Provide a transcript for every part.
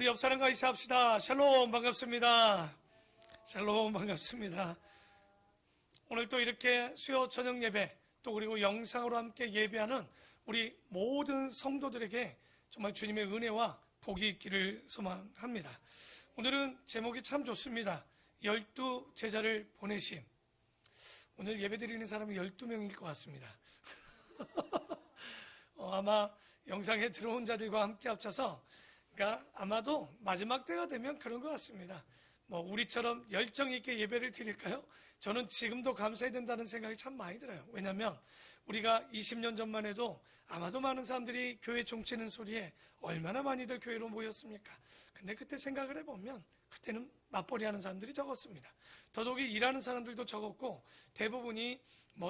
우리 옆 사람과 인사합시다. 샬롬, 반갑습니다. 샬롬, 반갑습니다. 오늘 또 이렇게 수요 저녁 예배, 또 그리고 영상으로 함께 예배하는 우리 모든 성도들에게 정말 주님의 은혜와 복이 있기를 소망합니다. 오늘은 제목이 참 좋습니다. 12제자를 보내심. 오늘 예배 드리는 사람이 12명일 것 같습니다. 아마 영상에 들어온 자들과 함께 합쳐서, 그러니까 아마도 마지막 때가 되면 그런 것 같습니다. 우리처럼 열정 있게 예배를 드릴까요? 저는 지금도 감사해야 된다는 생각이 참 많이 들어요. 왜냐하면 우리가 20년 전만 해도 아마도 많은 사람들이 교회 종치는 소리에 얼마나 많이들 교회로 모였습니까? 근데 그때 생각을 해보면 그때는 맞벌이 하는 사람들이 적었습니다. 더더욱이 일하는 사람들도 적었고, 대부분이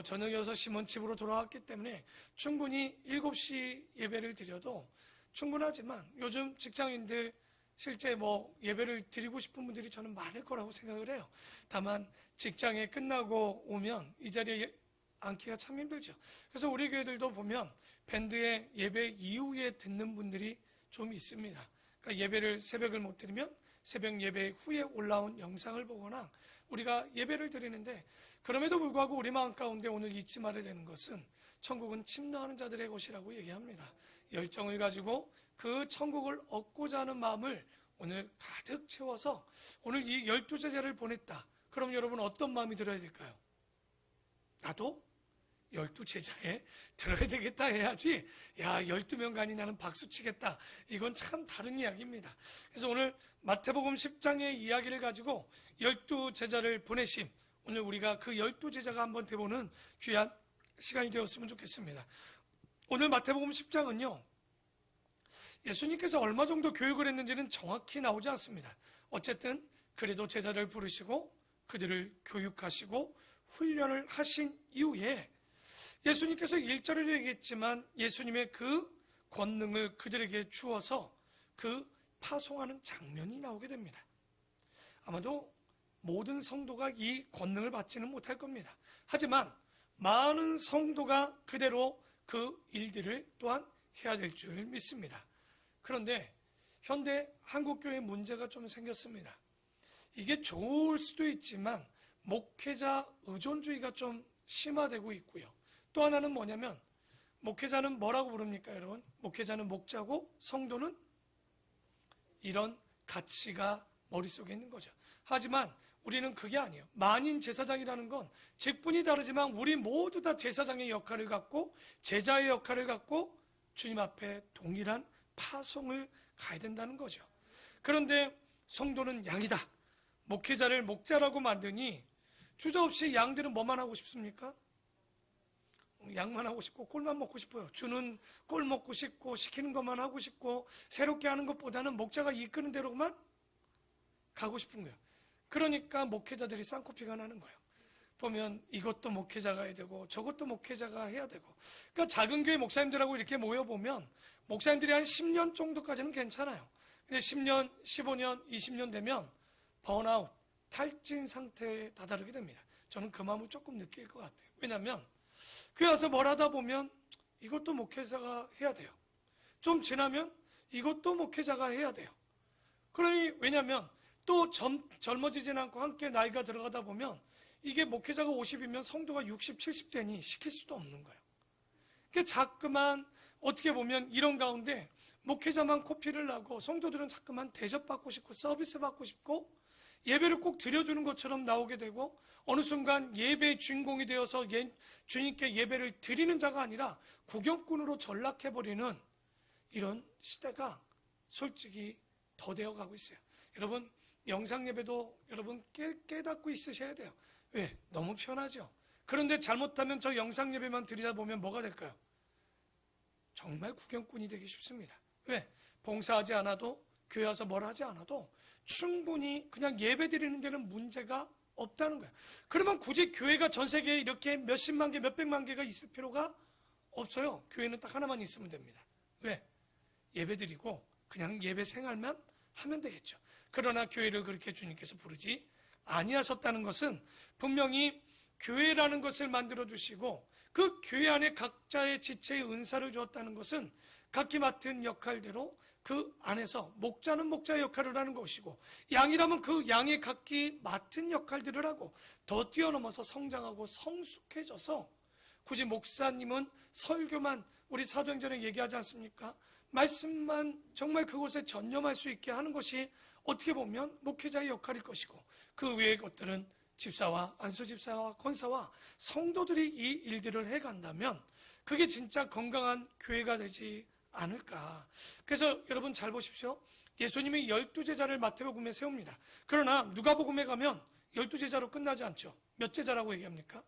저녁 6시면 집으로 돌아왔기 때문에 충분히 7시 예배를 드려도 충분하지만, 요즘 직장인들 실제 예배를 드리고 싶은 분들이 저는 많을 거라고 생각을 해요. 다만 직장에 끝나고 오면 이 자리에 앉기가 참 힘들죠. 그래서 우리 교회들도 보면 밴드의 예배 이후에 듣는 분들이 좀 있습니다. 그러니까 예배를 새벽을 못 드리면 새벽 예배 후에 올라온 영상을 보거나 우리가 예배를 드리는데, 그럼에도 불구하고 우리 마음 가운데 오늘 잊지 말아야 되는 것은 천국은 침노하는 자들의 곳이라고 얘기합니다. 열정을 가지고 그 천국을 얻고자 하는 마음을 오늘 가득 채워서 오늘 이 12제자를 보냈다. 그럼 여러분 어떤 마음이 들어야 될까요? 나도 12제자에 들어야 되겠다 해야지, 12명간이 나는 박수치겠다, 이건 참 다른 이야기입니다. 그래서 오늘 마태복음 10장의 이야기를 가지고 12제자를 보내심, 오늘 우리가 그 12제자가 한번 돼보는 귀한 시간이 되었으면 좋겠습니다. 오늘 마태복음 10장은요, 예수님께서 얼마 정도 교육을 했는지는 정확히 나오지 않습니다. 어쨌든 그래도 제자를 부르시고 그들을 교육하시고 훈련을 하신 이후에 예수님께서 1절을 얘기했지만 예수님의 그 권능을 그들에게 주어서 그 파송하는 장면이 나오게 됩니다. 아마도 모든 성도가 이 권능을 받지는 못할 겁니다. 하지만 많은 성도가 그대로 그 일들을 또한 해야 될 줄 믿습니다. 그런데 현대 한국교회 문제가 좀 생겼습니다. 이게 좋을 수도 있지만 목회자 의존주의가 좀 심화되고 있고요. 또 하나는 뭐냐면, 목회자는 뭐라고 부릅니까, 여러분? 목회자는 목자고 성도는 이런 가치가 머릿속에 있는 거죠. 하지만 우리는 그게 아니에요. 만인 제사장이라는 건 직분이 다르지만 우리 모두 다 제사장의 역할을 갖고 제자의 역할을 갖고 주님 앞에 동일한 파송을 가야 된다는 거죠. 그런데 성도는 양이다, 목회자를 목자라고 만드니 주저없이 양들은 뭐만 하고 싶습니까? 양만 하고 싶고 꼴만 먹고 싶어요. 주는 꼴 먹고 싶고 시키는 것만 하고 싶고 새롭게 하는 것보다는 목자가 이끄는 대로만 가고 싶은 거예요. 그러니까 목회자들이 쌍코피가 나는 거예요. 보면 이것도 목회자가 해야 되고 저것도 목회자가 해야 되고. 그러니까 작은 교회 목사님들하고 이렇게 모여보면 목사님들이 한 10년 정도까지는 괜찮아요. 근데 10년, 15년, 20년 되면 번아웃, 탈진 상태에 다다르게 됩니다. 저는 그 마음을 조금 느낄 것 같아요. 왜냐하면 교회 와서 뭘 하다 보면 이것도 목회자가 해야 돼요. 좀 지나면 이것도 목회자가 해야 돼요. 그러니 왜냐하면 또 젊어지진 않고 함께 나이가 들어가다 보면 이게 목회자가 50이면 성도가 60, 70되니 시킬 수도 없는 거예요. 그러니까 자꾸만 어떻게 보면 이런 가운데 목회자만 코피를 나고 성도들은 자꾸만 대접받고 싶고 서비스 받고 싶고 예배를 꼭 드려주는 것처럼 나오게 되고, 어느 순간 예배의 주인공이 되어서 주님께 예배를 드리는 자가 아니라 구경꾼으로 전락해버리는 이런 시대가 솔직히 더 되어가고 있어요. 여러분, 영상 예배도 여러분 깨닫고 있으셔야 돼요. 왜? 너무 편하죠. 그런데 잘못하면 저 영상 예배만 드리다 보면 뭐가 될까요? 정말 구경꾼이 되기 쉽습니다. 왜? 봉사하지 않아도, 교회 와서 뭘 하지 않아도 충분히 그냥 예배 드리는 데는 문제가 없다는 거예요. 그러면 굳이 교회가 전 세계에 이렇게 몇십만 개, 몇백만 개가 있을 필요가 없어요. 교회는 딱 하나만 있으면 됩니다. 왜? 예배 드리고 그냥 예배 생활만 하면 되겠죠. 그러나 교회를 그렇게 주님께서 부르지 아니하셨다는 것은 분명히 교회라는 것을 만들어 주시고 그 교회 안에 각자의 지체의 은사를 주었다는 것은 각기 맡은 역할대로 그 안에서 목자는 목자의 역할을 하는 것이고, 양이라면 그 양의 각기 맡은 역할들을 하고 더 뛰어넘어서 성장하고 성숙해져서, 굳이 목사님은 설교만 우리 사도행전에 얘기하지 않습니까? 말씀만 정말 그곳에 전념할 수 있게 하는 것이 어떻게 보면 목회자의 역할일 것이고, 그 외의 것들은 집사와 안수집사와 권사와 성도들이 이 일들을 해간다면 그게 진짜 건강한 교회가 되지 않을까. 그래서 여러분 잘 보십시오. 예수님이 12제자를 마태복음에 세웁니다. 그러나 누가복음에 가면 12제자로 끝나지 않죠. 몇 제자라고 얘기합니까?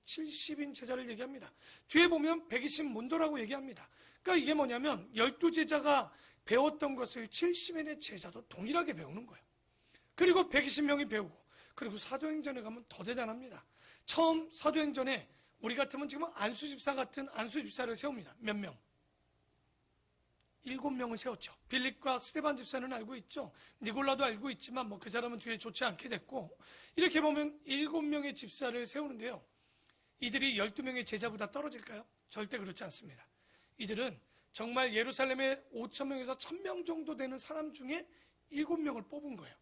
70인 제자를 얘기합니다. 뒤에 보면 120 문도라고 얘기합니다. 그러니까 이게 뭐냐면 12제자가 배웠던 것을 70인의 제자도 동일하게 배우는 거예요. 그리고 120명이 배우고, 그리고 사도행전에 가면 더 대단합니다. 처음 사도행전에 우리 같으면 지금 안수집사 같은 안수집사를 세웁니다. 몇 명? 7명을 세웠죠. 빌립과 스데반 집사는 알고 있죠. 니골라도 알고 있지만 그 사람은 뒤에 좋지 않게 됐고, 이렇게 보면 7명의 집사를 세우는데요. 이들이 12명의 제자보다 떨어질까요? 절대 그렇지 않습니다. 이들은 정말 예루살렘에 5,000명에서 1,000명 정도 되는 사람 중에 7명을 뽑은 거예요.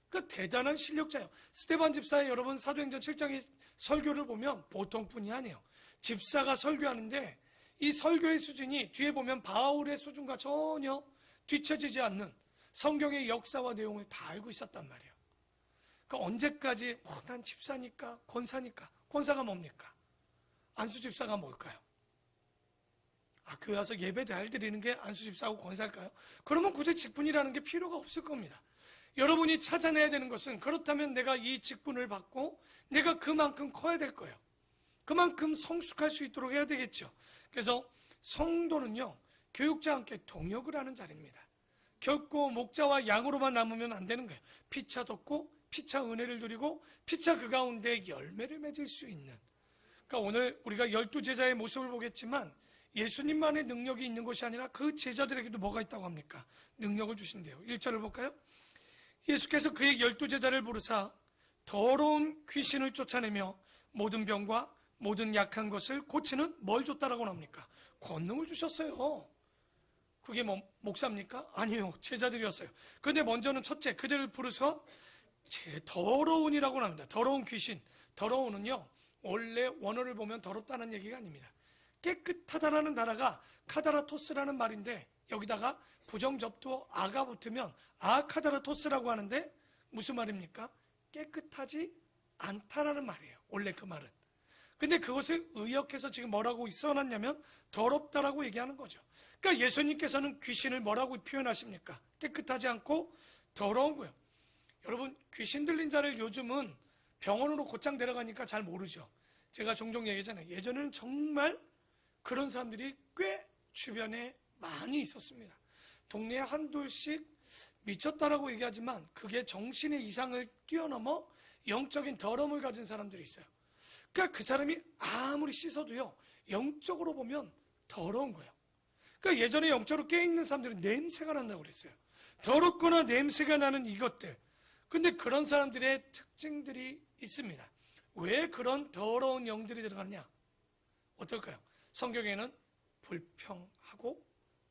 그러니까 대단한 실력자예요. 스데반 집사의 여러분 사도행전 7장의 설교를 보면 보통 분이 아니에요. 집사가 설교하는데 이 설교의 수준이 뒤에 보면 바울의 수준과 전혀 뒤처지지 않는 성경의 역사와 내용을 다 알고 있었단 말이에요. 그러니까 언제까지 난 집사니까 권사니까, 권사가 뭡니까? 안수집사가 뭘까요? 교회 와서 예배 잘 드리는 게 안수집사하고 권사일까요? 그러면 굳이 직분이라는 게 필요가 없을 겁니다. 여러분이 찾아내야 되는 것은, 그렇다면 내가 이 직분을 받고 내가 그만큼 커야 될 거예요. 그만큼 성숙할 수 있도록 해야 되겠죠. 그래서 성도는요, 교육자와 함께 동역을 하는 자리입니다. 결코 목자와 양으로만 남으면 안 되는 거예요. 피차 덮고 피차 은혜를 누리고 피차 그 가운데 열매를 맺을 수 있는. 그러니까 오늘 우리가 12제자의 모습을 보겠지만 예수님만의 능력이 있는 것이 아니라 그 제자들에게도 뭐가 있다고 합니까? 능력을 주신대요. 1절을 볼까요? 예수께서 그의 12제자를 부르사 더러운 귀신을 쫓아내며 모든 병과 모든 약한 것을 고치는 뭘 줬다라고 합니까? 권능을 주셨어요. 그게 목사입니까? 아니요, 제자들이었어요. 그런데 먼저는 첫째, 그들을 부르서 더러운이라고 합니다. 더러운 귀신. 더러운은요, 원래 원어를 보면 더럽다는 얘기가 아닙니다. 깨끗하다라는 단어가 카다라토스라는 말인데, 여기다가 부정접두 아가 붙으면 아카다라토스라고 하는데 무슨 말입니까? 깨끗하지 않다라는 말이에요. 원래 그 말은. 근데 그것을 의역해서 지금 뭐라고 써놨냐면 더럽다라고 얘기하는 거죠. 그러니까 예수님께서는 귀신을 뭐라고 표현하십니까? 깨끗하지 않고 더러운 거예요. 여러분, 귀신 들린 자를 요즘은 병원으로 곧장 데려가니까 잘 모르죠. 제가 종종 얘기하잖아요. 예전에는 정말 그런 사람들이 꽤 주변에 많이 있었습니다. 동네에 한둘씩 미쳤다라고 얘기하지만 그게 정신의 이상을 뛰어넘어 영적인 더러움을 가진 사람들이 있어요. 그러니까 그 사람이 아무리 씻어도요, 영적으로 보면 더러운 거예요. 그러니까 예전에 영적으로 깨있는 사람들은 냄새가 난다고 그랬어요. 더럽거나 냄새가 나는 이것들. 근데 그런 사람들의 특징들이 있습니다. 왜 그런 더러운 영들이 들어가느냐? 어떨까요? 성경에는 불평하고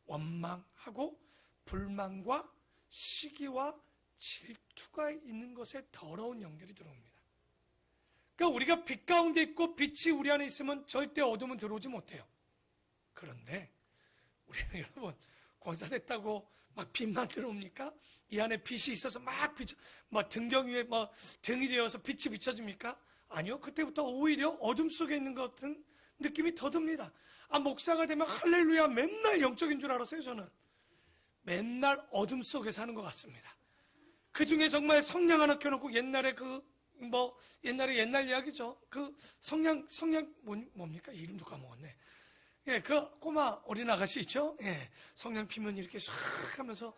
원망하고 불만과 시기와 질투가 있는 것에 더러운 영들이 들어옵니다. 그러니까 우리가 빛 가운데 있고 빛이 우리 안에 있으면 절대 어둠은 들어오지 못해요. 그런데 우리는 여러분, 권사됐다고 막 빛만 들어옵니까? 이 안에 빛이 있어서 막 등경 위에 등이 되어서 빛이 비춰집니까? 아니요. 그때부터 오히려 어둠 속에 있는 것 같은 느낌이 더 듭니다. 목사가 되면 할렐루야 맨날 영적인 줄 알았어요. 저는 맨날 어둠 속에 사는 것 같습니다. 그 중에 정말 성냥 하나 켜놓고 옛날에 옛날 이야기죠. 그 성냥 뭡니까? 이름도 까먹었네. 예, 그 꼬마 어린 아가씨 있죠? 예, 성냥 피면 이렇게 싹 하면서,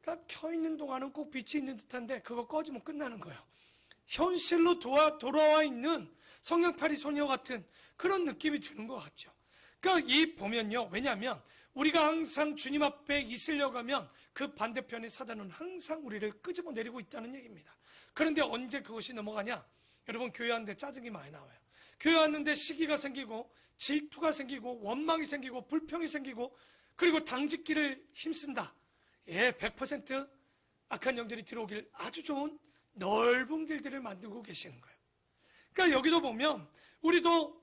그러니까 켜있는 동안은 꼭 빛이 있는 듯한데 그거 꺼지면 끝나는 거예요. 현실로 돌아와 있는 성냥팔이 소녀 같은 그런 느낌이 드는 것 같죠. 그러니까 이 보면요, 왜냐하면 우리가 항상 주님 앞에 있으려고 하면 그 반대편의 사단은 항상 우리를 끄집어 내리고 있다는 얘기입니다. 그런데 언제 그것이 넘어가냐? 여러분, 교회 왔는데 짜증이 많이 나와요. 교회 왔는데 시기가 생기고 질투가 생기고 원망이 생기고 불평이 생기고, 그리고 당짓기를 힘쓴다. 100% 악한 영들이 들어오길 아주 좋은 넓은 길들을 만들고 계시는 거예요. 그러니까 여기도 보면 우리도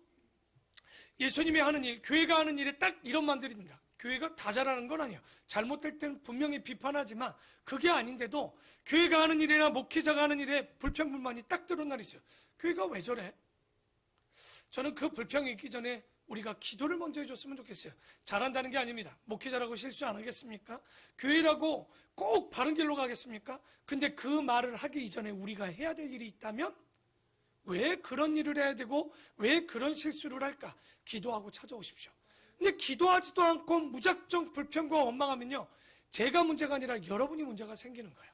예수님이 하는 일, 교회가 하는 일에 딱 이런 만들입니다. 교회가 다 잘하는 건 아니에요. 잘못될 때는 분명히 비판하지만 그게 아닌데도 교회가 하는 일이나 목회자가 하는 일에 불평불만이 딱 드러날 있어요. 교회가 왜 저래? 저는 그 불평이 있기 전에 우리가 기도를 먼저 해줬으면 좋겠어요. 잘한다는 게 아닙니다. 목회자라고 실수 안 하겠습니까? 교회라고 꼭 바른 길로 가겠습니까? 근데 그 말을 하기 이전에 우리가 해야 될 일이 있다면 왜 그런 일을 해야 되고 왜 그런 실수를 할까? 기도하고 찾아오십시오. 근데 기도하지도 않고 무작정 불평과 원망하면요, 제가 문제가 아니라 여러분이 문제가 생기는 거예요.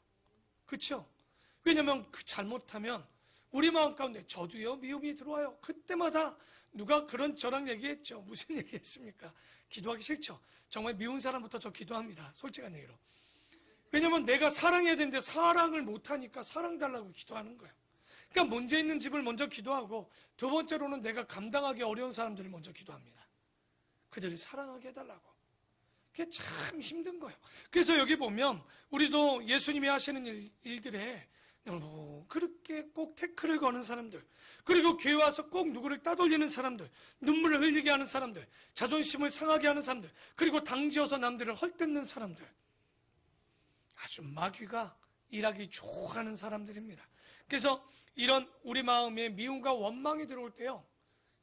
그렇죠? 왜냐하면 그 잘못하면 우리 마음 가운데 저도요 미움이 들어와요. 그때마다 누가 그런 저랑 얘기했죠. 무슨 얘기했습니까? 기도하기 싫죠. 정말 미운 사람부터 저 기도합니다. 솔직한 얘기로. 왜냐하면 내가 사랑해야 되는데 사랑을 못하니까 사랑 달라고 기도하는 거예요. 그러니까 문제 있는 집을 먼저 기도하고 두 번째로는 내가 감당하기 어려운 사람들을 먼저 기도합니다. 그들을 사랑하게 해달라고. 그게 참 힘든 거예요. 그래서 여기 보면 우리도 예수님이 하시는 일들에 너무 그렇게 꼭 태클을 거는 사람들, 그리고 교회 와서 꼭 누구를 따돌리는 사람들, 눈물을 흘리게 하는 사람들, 자존심을 상하게 하는 사람들, 그리고 당지어서 남들을 헐뜯는 사람들, 아주 마귀가 일하기 좋아하는 사람들입니다. 그래서 이런 우리 마음에 미움과 원망이 들어올 때요,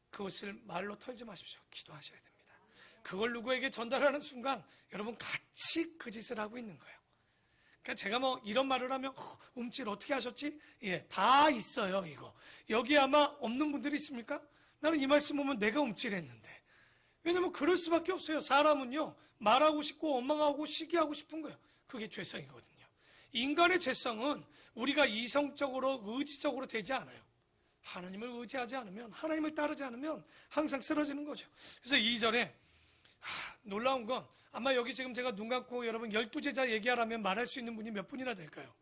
그것을 말로 털지 마십시오. 기도하셔야 됩니다. 그걸 누구에게 전달하는 순간 여러분 같이 그 짓을 하고 있는 거예요. 그러니까 제가 뭐 이런 말을 하면 움찔 어떻게 하셨지? 예, 다 있어요. 이거 여기 아마 없는 분들이 있습니까? 나는 이 말씀 보면 내가 움찔했는데. 왜냐면 그럴 수밖에 없어요. 사람은요 말하고 싶고 원망하고 시기하고 싶은 거예요. 그게 죄성이거든요. 인간의 죄성은 우리가 이성적으로 의지적으로 되지 않아요. 하나님을 의지하지 않으면, 하나님을 따르지 않으면 항상 쓰러지는 거죠. 그래서 2절에 놀라운 건 아마 여기 지금 제가 눈 감고 여러분 12제자 얘기하라면 말할 수 있는 분이 몇 분이나 될까요?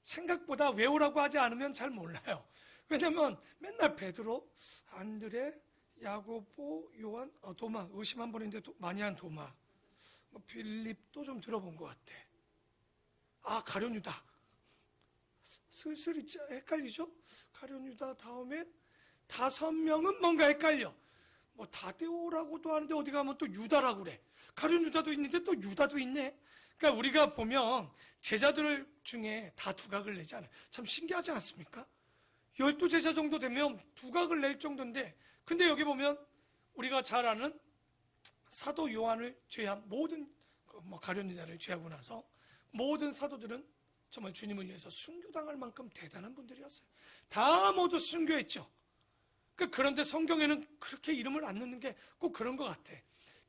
생각보다 외우라고 하지 않으면 잘 몰라요. 왜냐면 맨날 베드로, 안드레, 야고보, 요한, 도마, 의심 한 번인데 많이 한 도마, 빌립도 좀 들어본 것 같아. 가룟 유다. 슬슬 헷갈리죠? 가룟 유다 다음에 5명은 뭔가 헷갈려. 뭐 다데오라고도 하는데 어디 가면 또 유다라고 그래. 가룟 유다도 있는데 또 유다도 있네. 그러니까 우리가 보면 제자들 중에 다 두각을 내지 않아요. 참 신기하지 않습니까? 12제자 정도 되면 두각을 낼 정도인데, 근데 여기 보면 우리가 잘 아는 사도 요한을 제외한 모든 가룟 유다를 제외하고 나서 모든 사도들은 정말 주님을 위해서 순교당할 만큼 대단한 분들이었어요. 다 모두 순교했죠. 그런데 성경에는 그렇게 이름을 안 넣는 게 꼭 그런 것 같아.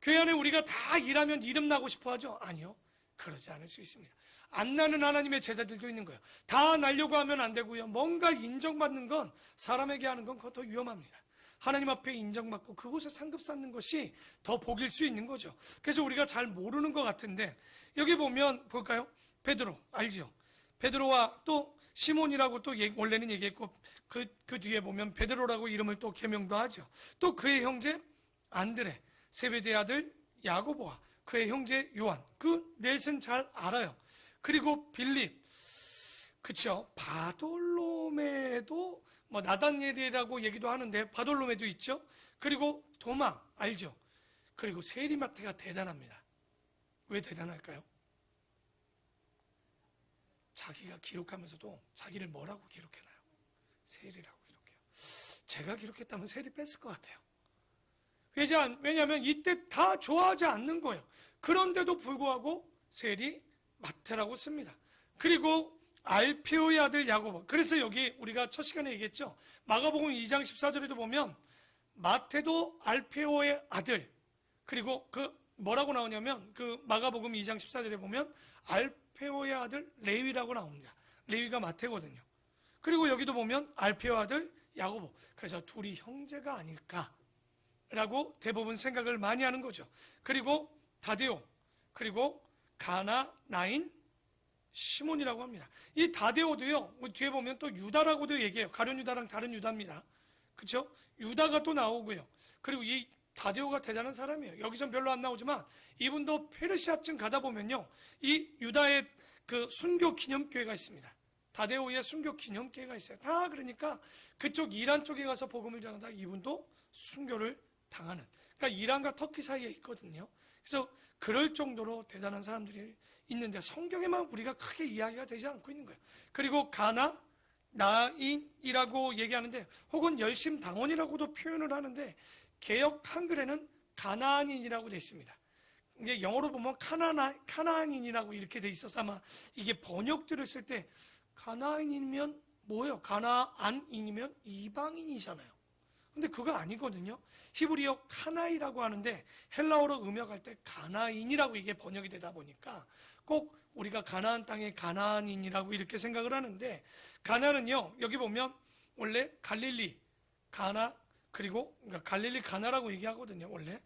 교회 안에 우리가 다 일하면 이름 나고 싶어 하죠? 아니요. 그러지 않을 수 있습니다. 안 나는 하나님의 제자들도 있는 거예요. 다 날려고 하면 안 되고요. 뭔가 인정받는 건, 사람에게 하는 건 그거 더 위험합니다. 하나님 앞에 인정받고 그곳에 상급 쌓는 것이 더 복일 수 있는 거죠. 그래서 우리가 잘 모르는 것 같은데, 여기 보면 볼까요? 베드로 알지요? 베드로와 또 시몬이라고 또 원래는 얘기했고, 그 뒤에 보면 베드로라고 이름을 또 개명도 하죠. 또 그의 형제 안드레, 세베대의 아들 야고보와 그의 형제 요한, 그 넷은 잘 알아요. 그리고 빌립, 그쵸? 바돌로메도 나다니엘이라고 얘기도 하는데 바돌로메도 있죠. 그리고 도마 알죠? 그리고 세리마태가 대단합니다. 왜 대단할까요? 자기가 기록하면서도 자기를 뭐라고 기록해놔요? 세리라고 기록해요. 제가 기록했다면 세리 뺐을 것 같아요. 왜냐하면 이때 다 좋아하지 않는 거예요. 그런데도 불구하고 세리 마태라고 씁니다. 그리고 알페오의 아들 야고보. 그래서 여기 우리가 첫 시간에 얘기했죠. 마가복음 2장 14절에도 보면 마태도 알페오의 아들, 그리고 뭐라고 나오냐면 마가복음 2장 14절에 보면 알페오의 아들 레위라고 나옵니다. 레위가 마태거든요. 그리고 여기도 보면 알페오 아들 야고보. 그래서 둘이 형제가 아닐까라고 대부분 생각을 많이 하는 거죠. 그리고 다데오, 그리고 가나나인 시몬이라고 합니다. 이 다데오도요, 뒤에 보면 또 유다라고도 얘기해요. 가룟 유다랑 다른 유다입니다. 그렇죠? 유다가 또 나오고요. 그리고 이 다데오가 대단한 사람이에요. 여기선 별로 안 나오지만 이분도 페르시아쯤 가다 보면요, 이 유다의 그 순교 기념교회가 있습니다. 다데오의 순교 기념교회가 있어요. 다 그러니까 그쪽 이란 쪽에 가서 복음을 전하다 이분도 순교를 당하는, 그러니까 이란과 터키 사이에 있거든요. 그래서 그럴 정도로 대단한 사람들이 있는데 성경에만 우리가 크게 이야기가 되지 않고 있는 거예요. 그리고 가나 나인이라고 얘기하는데, 혹은 열심당원이라고도 표현을 하는데, 개역 한글에는 가나안인이라고 되어 있습니다. 이게 영어로 보면 카나안인이라고 이렇게 돼 있어서 아마 이게 번역들을 쓸 때 가나안인이면 뭐예요? 가나안인이면 이방인이잖아요. 근데 그거 아니거든요. 히브리어 카나이라고 하는데 헬라어로 음역할 때 가나인이라고 이게 번역이 되다 보니까 꼭 우리가 가나안 땅의 가나안인이라고 이렇게 생각을 하는데, 가나는요, 여기 보면 원래 갈릴리 가나, 그리고 그러니까 갈릴리 가나라고 얘기하거든요. 원래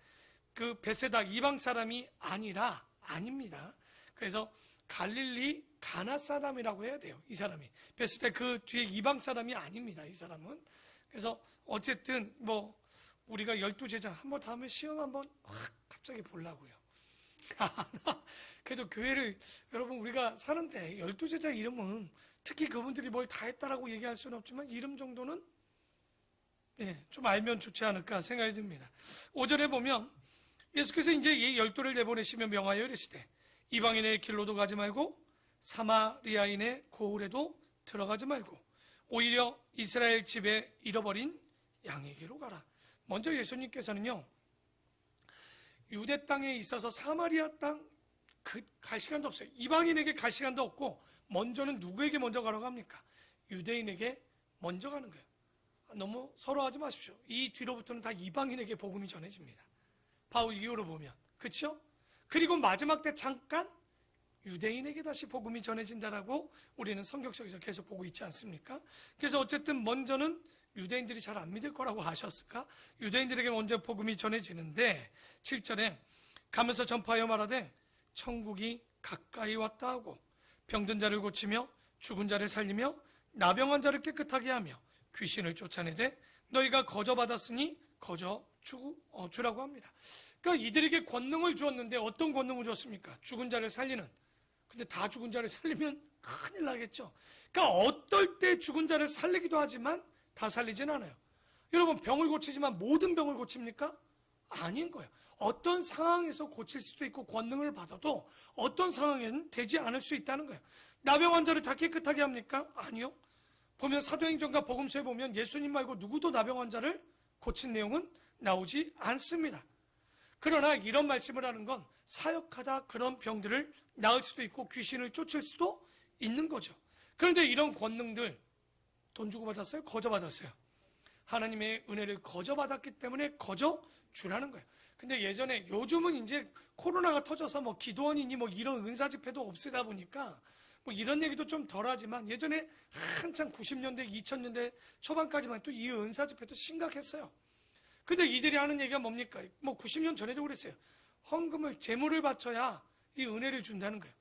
그 베세다 이방 사람이 아닙니다. 그래서 갈릴리 가나 사람이라고 해야 돼요. 이 사람이 베세다 그 뒤에 이방 사람이 아닙니다. 이 사람은. 그래서 어쨌든 뭐 우리가 12제자 한번 다음에 시험 한번 확 갑자기 보려고요. 그래도 교회를, 여러분 우리가 사는데 12제자 이름은 특히 그분들이 뭘 다 했다라고 얘기할 수는 없지만 이름 정도는 좀 알면 좋지 않을까 생각이 듭니다. 5절에 보면 예수께서 이제 이 12를 내보내시며 명하여 이르시되 이방인의 길로도 가지 말고 사마리아인의 고을에도 들어가지 말고 오히려 이스라엘 집에 잃어버린 양에게로 가라. 먼저 예수님께서는요, 유대 땅에 있어서 사마리아 땅 갈 시간도 없어요. 이방인에게 갈 시간도 없고 먼저는 누구에게 먼저 가라고 합니까? 유대인에게 먼저 가는 거예요. 너무 서로하지 마십시오. 이 뒤로부터는 다 이방인에게 복음이 전해집니다. 바울 이후로 보면, 그렇죠? 그리고 마지막 때 잠깐 유대인에게 다시 복음이 전해진다라고 우리는 성경 속에서 계속 보고 있지 않습니까? 그래서 어쨌든 먼저는 유대인들이 잘 안 믿을 거라고 하셨을까? 유대인들에게 먼저 복음이 전해지는데 7절에 가면서 전파하여 말하되 천국이 가까이 왔다 하고 병든 자를 고치며 죽은 자를 살리며 나병한 자를 깨끗하게 하며 귀신을 쫓아내되 너희가 거저 받았으니 거저 주라고 합니다. 그러니까 이들에게 권능을 주었는데 어떤 권능을 줬습니까? 죽은 자를 살리는. 근데 다 죽은 자를 살리면 큰일 나겠죠. 그러니까 어떨 때 죽은 자를 살리기도 하지만 다 살리진 않아요. 여러분 병을 고치지만 모든 병을 고칩니까? 아닌 거예요. 어떤 상황에서 고칠 수도 있고 권능을 받아도 어떤 상황에는 되지 않을 수 있다는 거예요. 나병 환자를 다 깨끗하게 합니까? 아니요. 보면 사도행전과 복음서에 보면 예수님 말고 누구도 나병 환자를 고친 내용은 나오지 않습니다. 그러나 이런 말씀을 하는 건 사역하다 그런 병들을 나을 수도 있고 귀신을 쫓을 수도 있는 거죠. 그런데 이런 권능들 돈 주고 받았어요? 거저 받았어요? 하나님의 은혜를 거저 받았기 때문에 거저 주라는 거예요. 근데 예전에, 요즘은 이제 코로나가 터져서 뭐 기도원이니 뭐 이런 은사 집회도 없으다 보니까 뭐 이런 얘기도 좀 덜하지만 예전에 한창 90년대, 2000년대 초반까지만 해도 이 은사 집회도 심각했어요. 근데 이들이 하는 얘기가 뭡니까? 뭐 90년 전에도 그랬어요. 헌금을, 재물을 바쳐야 이 은혜를 준다는 거예요.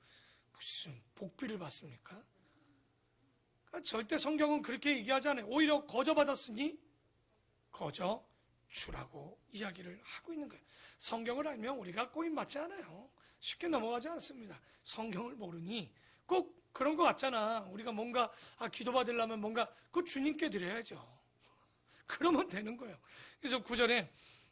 무슨 복비를 받습니까? 그러니까 절대 성경은 그렇게 얘기하지 않아요. 오히려 거저 받았으니 거저 주라고 이야기를 하고 있는 거예요. 성경을 알면 우리가 꼬임 맞지 않아요. 쉽게 넘어가지 않습니다. 성경을 모르니 꼭 그런 거 같잖아. 우리가 뭔가 기도받으려면 뭔가 그 주님께 드려야죠. 그러면 되는 거예요. 그래서 9절에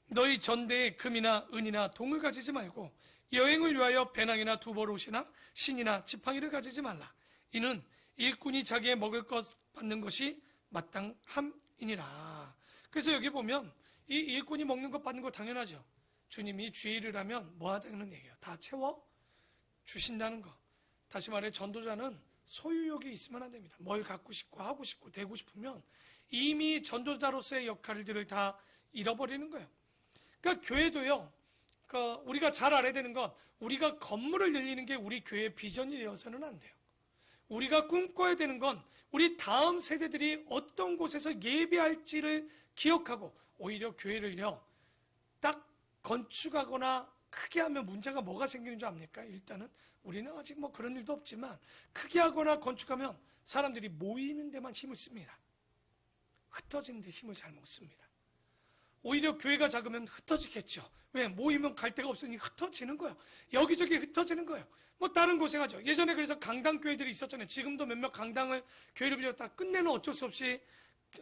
너희 전대에 금이나 은이나 동을 가지지 말고 여행을 위하여 배낭이나 두벌옷이나 신이나 지팡이를 가지지 말라. 이는 일꾼이 자기의 먹을 것 받는 것이 마땅함이니라. 그래서 여기 보면 이 일꾼이 먹는 것 받는 거 당연하죠. 주님이 주의를 하면 뭐 하다는 얘기예요. 다 채워 주신다는 거. 다시 말해 전도자는 소유욕이 있으면 안 됩니다. 뭘 갖고 싶고 하고 싶고 되고 싶으면 이미 전도자로서의 역할들을 다 잃어버리는 거예요. 그러니까 교회도요, 그러니까 우리가 잘 알아야 되는 건 우리가 건물을 늘리는 게 우리 교회의 비전이 되어서는 안 돼요. 우리가 꿈꿔야 되는 건 우리 다음 세대들이 어떤 곳에서 예배할지를 기억하고, 오히려 교회를요 딱 건축하거나 크게 하면 문제가 뭐가 생기는 줄 압니까? 일단은 우리는 아직 뭐 그런 일도 없지만 크게 하거나 건축하면 사람들이 모이는 데만 힘을 씁니다. 흩어지는 데 힘을 잘 못 씁니다. 오히려 교회가 작으면 흩어지겠죠. 왜? 모이면 갈 데가 없으니 흩어지는 거예요. 여기저기 흩어지는 거예요. 뭐 다른 곳에 가죠. 예전에 그래서 강당교회들이 있었잖아요. 지금도 몇몇 강당을 교회를 빌렸다 끝내는 어쩔 수 없이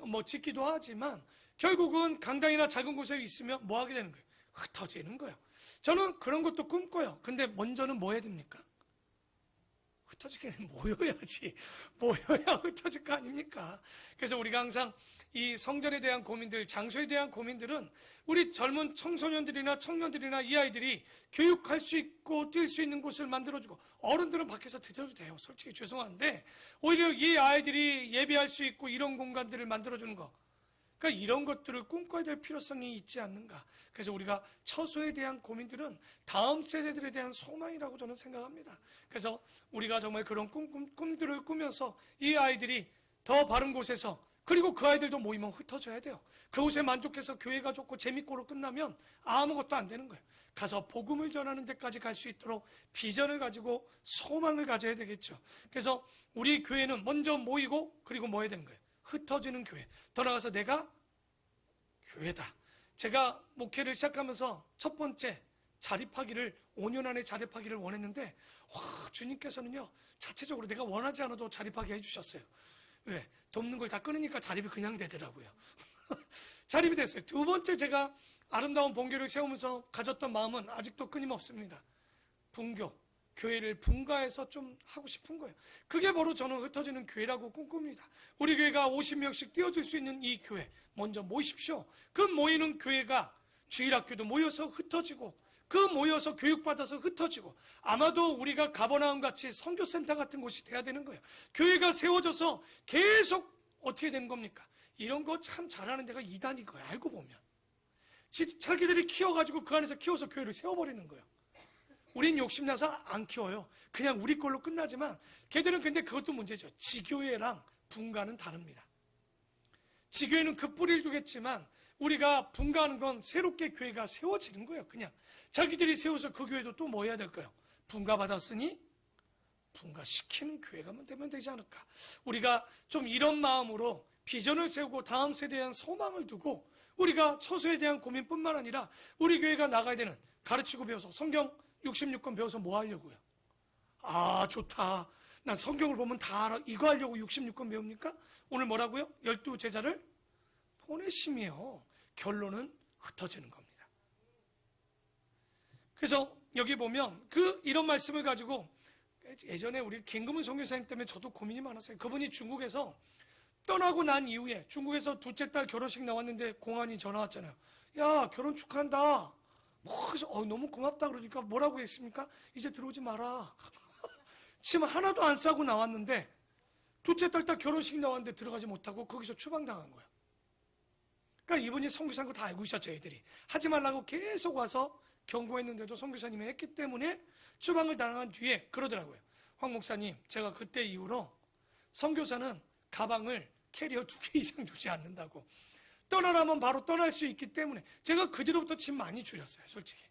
뭐 짓기도 하지만 결국은 강당이나 작은 곳에 있으면 뭐 하게 되는 거예요? 흩어지는 거예요. 저는 그런 것도 꿈꿔요. 근데 먼저는 뭐 해야 됩니까? 흩어지기는 모여야지. 모여야 흩어질 거 아닙니까? 그래서 우리가 항상 이 성전에 대한 고민들, 장소에 대한 고민들은 우리 젊은 청소년들이나 청년들이나 이 아이들이 교육할 수 있고 뛸 수 있는 곳을 만들어주고, 어른들은 밖에서 드려도 돼요. 솔직히 죄송한데 오히려 이 아이들이 예배할 수 있고 이런 공간들을 만들어주는 거, 그러니까 이런 것들을 꿈꿔야 될 필요성이 있지 않는가. 그래서 우리가 처소에 대한 고민들은 다음 세대들에 대한 소망이라고 저는 생각합니다. 그래서 우리가 정말 그런 꿈들을 꾸면서 이 아이들이 더 바른 곳에서, 그리고 그 아이들도 모이면 흩어져야 돼요. 그곳에 만족해서 교회가 좋고 재밌고로 끝나면 아무것도 안 되는 거예요. 가서 복음을 전하는 데까지 갈 수 있도록 비전을 가지고 소망을 가져야 되겠죠. 그래서 우리 교회는 먼저 모이고, 그리고 뭐 해야 되는 거예요? 흩어지는 교회. 더 나아가서 내가 교회다. 제가 목회를 시작하면서 첫 번째 자립하기를, 5년 안에 자립하기를 원했는데, 주님께서는요 자체적으로 내가 원하지 않아도 자립하게 해주셨어요. 왜? 돕는 걸 다 끊으니까 자립이 그냥 되더라고요. 자립이 됐어요. 두 번째 제가 아름다운 본교를 세우면서 가졌던 마음은 아직도 끊임없습니다. 분교, 교회를 분가해서 좀 하고 싶은 거예요. 그게 바로 저는 흩어지는 교회라고 꿈꿉니다. 우리 교회가 50명씩 띄워줄 수 있는 이 교회, 먼저 모이십시오. 그 모이는 교회가 주일학교도 모여서 흩어지고, 그 모여서 교육받아서 흩어지고, 아마도 우리가 가버나움 같이 선교센터 같은 곳이 돼야 되는 거예요. 교회가 세워져서 계속 어떻게 되는 겁니까? 이런 거 참 잘하는 데가 이단인 거예요. 알고 보면 자기들이 키워가지고 그 안에서 키워서 교회를 세워버리는 거예요. 우린 욕심나서 안 키워요. 그냥 우리 걸로 끝나지만 걔들은, 근데 그것도 문제죠. 지교회랑 분가는 다릅니다. 지교회는 그 뿌리를 두겠지만 우리가 분가하는 건 새롭게 교회가 세워지는 거예요. 그냥 자기들이 세워서 그 교회도 또 뭐 해야 될까요? 분가받았으니 분가시키는 교회가 되면 되지 않을까. 우리가 좀 이런 마음으로 비전을 세우고 다음 세대에 대한 소망을 두고, 우리가 처소에 대한 고민뿐만 아니라 우리 교회가 나가야 되는, 가르치고 배워서 성경 66권 배워서 뭐 하려고요? 아, 좋다. 난 성경을 보면 다 알아. 이거 하려고 66권 배웁니까? 오늘 뭐라고요? 12제자를 보내심이요. 결론은 흩어지는 겁니다. 그래서 여기 보면 이런 말씀을 가지고, 예전에 우리 김금은 선교사님 때문에 저도 고민이 많았어요. 그분이 중국에서 떠나고 난 이후에, 중국에서 둘째 딸 결혼식 나왔는데 공안이 전화 왔잖아요. 야, 결혼 축하한다. 그래서 너무 고맙다 그러니까 뭐라고 했습니까? 이제 들어오지 마라. 침 하나도 안 싸고 나왔는데 둘째 딸 결혼식 나왔는데 들어가지 못하고 거기서 추방당한 거예요. 그러니까 이분이 선교사인 거 다 알고 있었죠. 애들이 하지 말라고 계속 와서 경고했는데도 선교사님이 했기 때문에 추방을 당한 뒤에 그러더라고요. 황 목사님, 제가 그때 이후로 선교사는 가방을 캐리어 2개 이상 두지 않는다고. 떠나라면 바로 떠날 수 있기 때문에 제가 그 뒤로부터 짐 많이 줄였어요. 솔직히.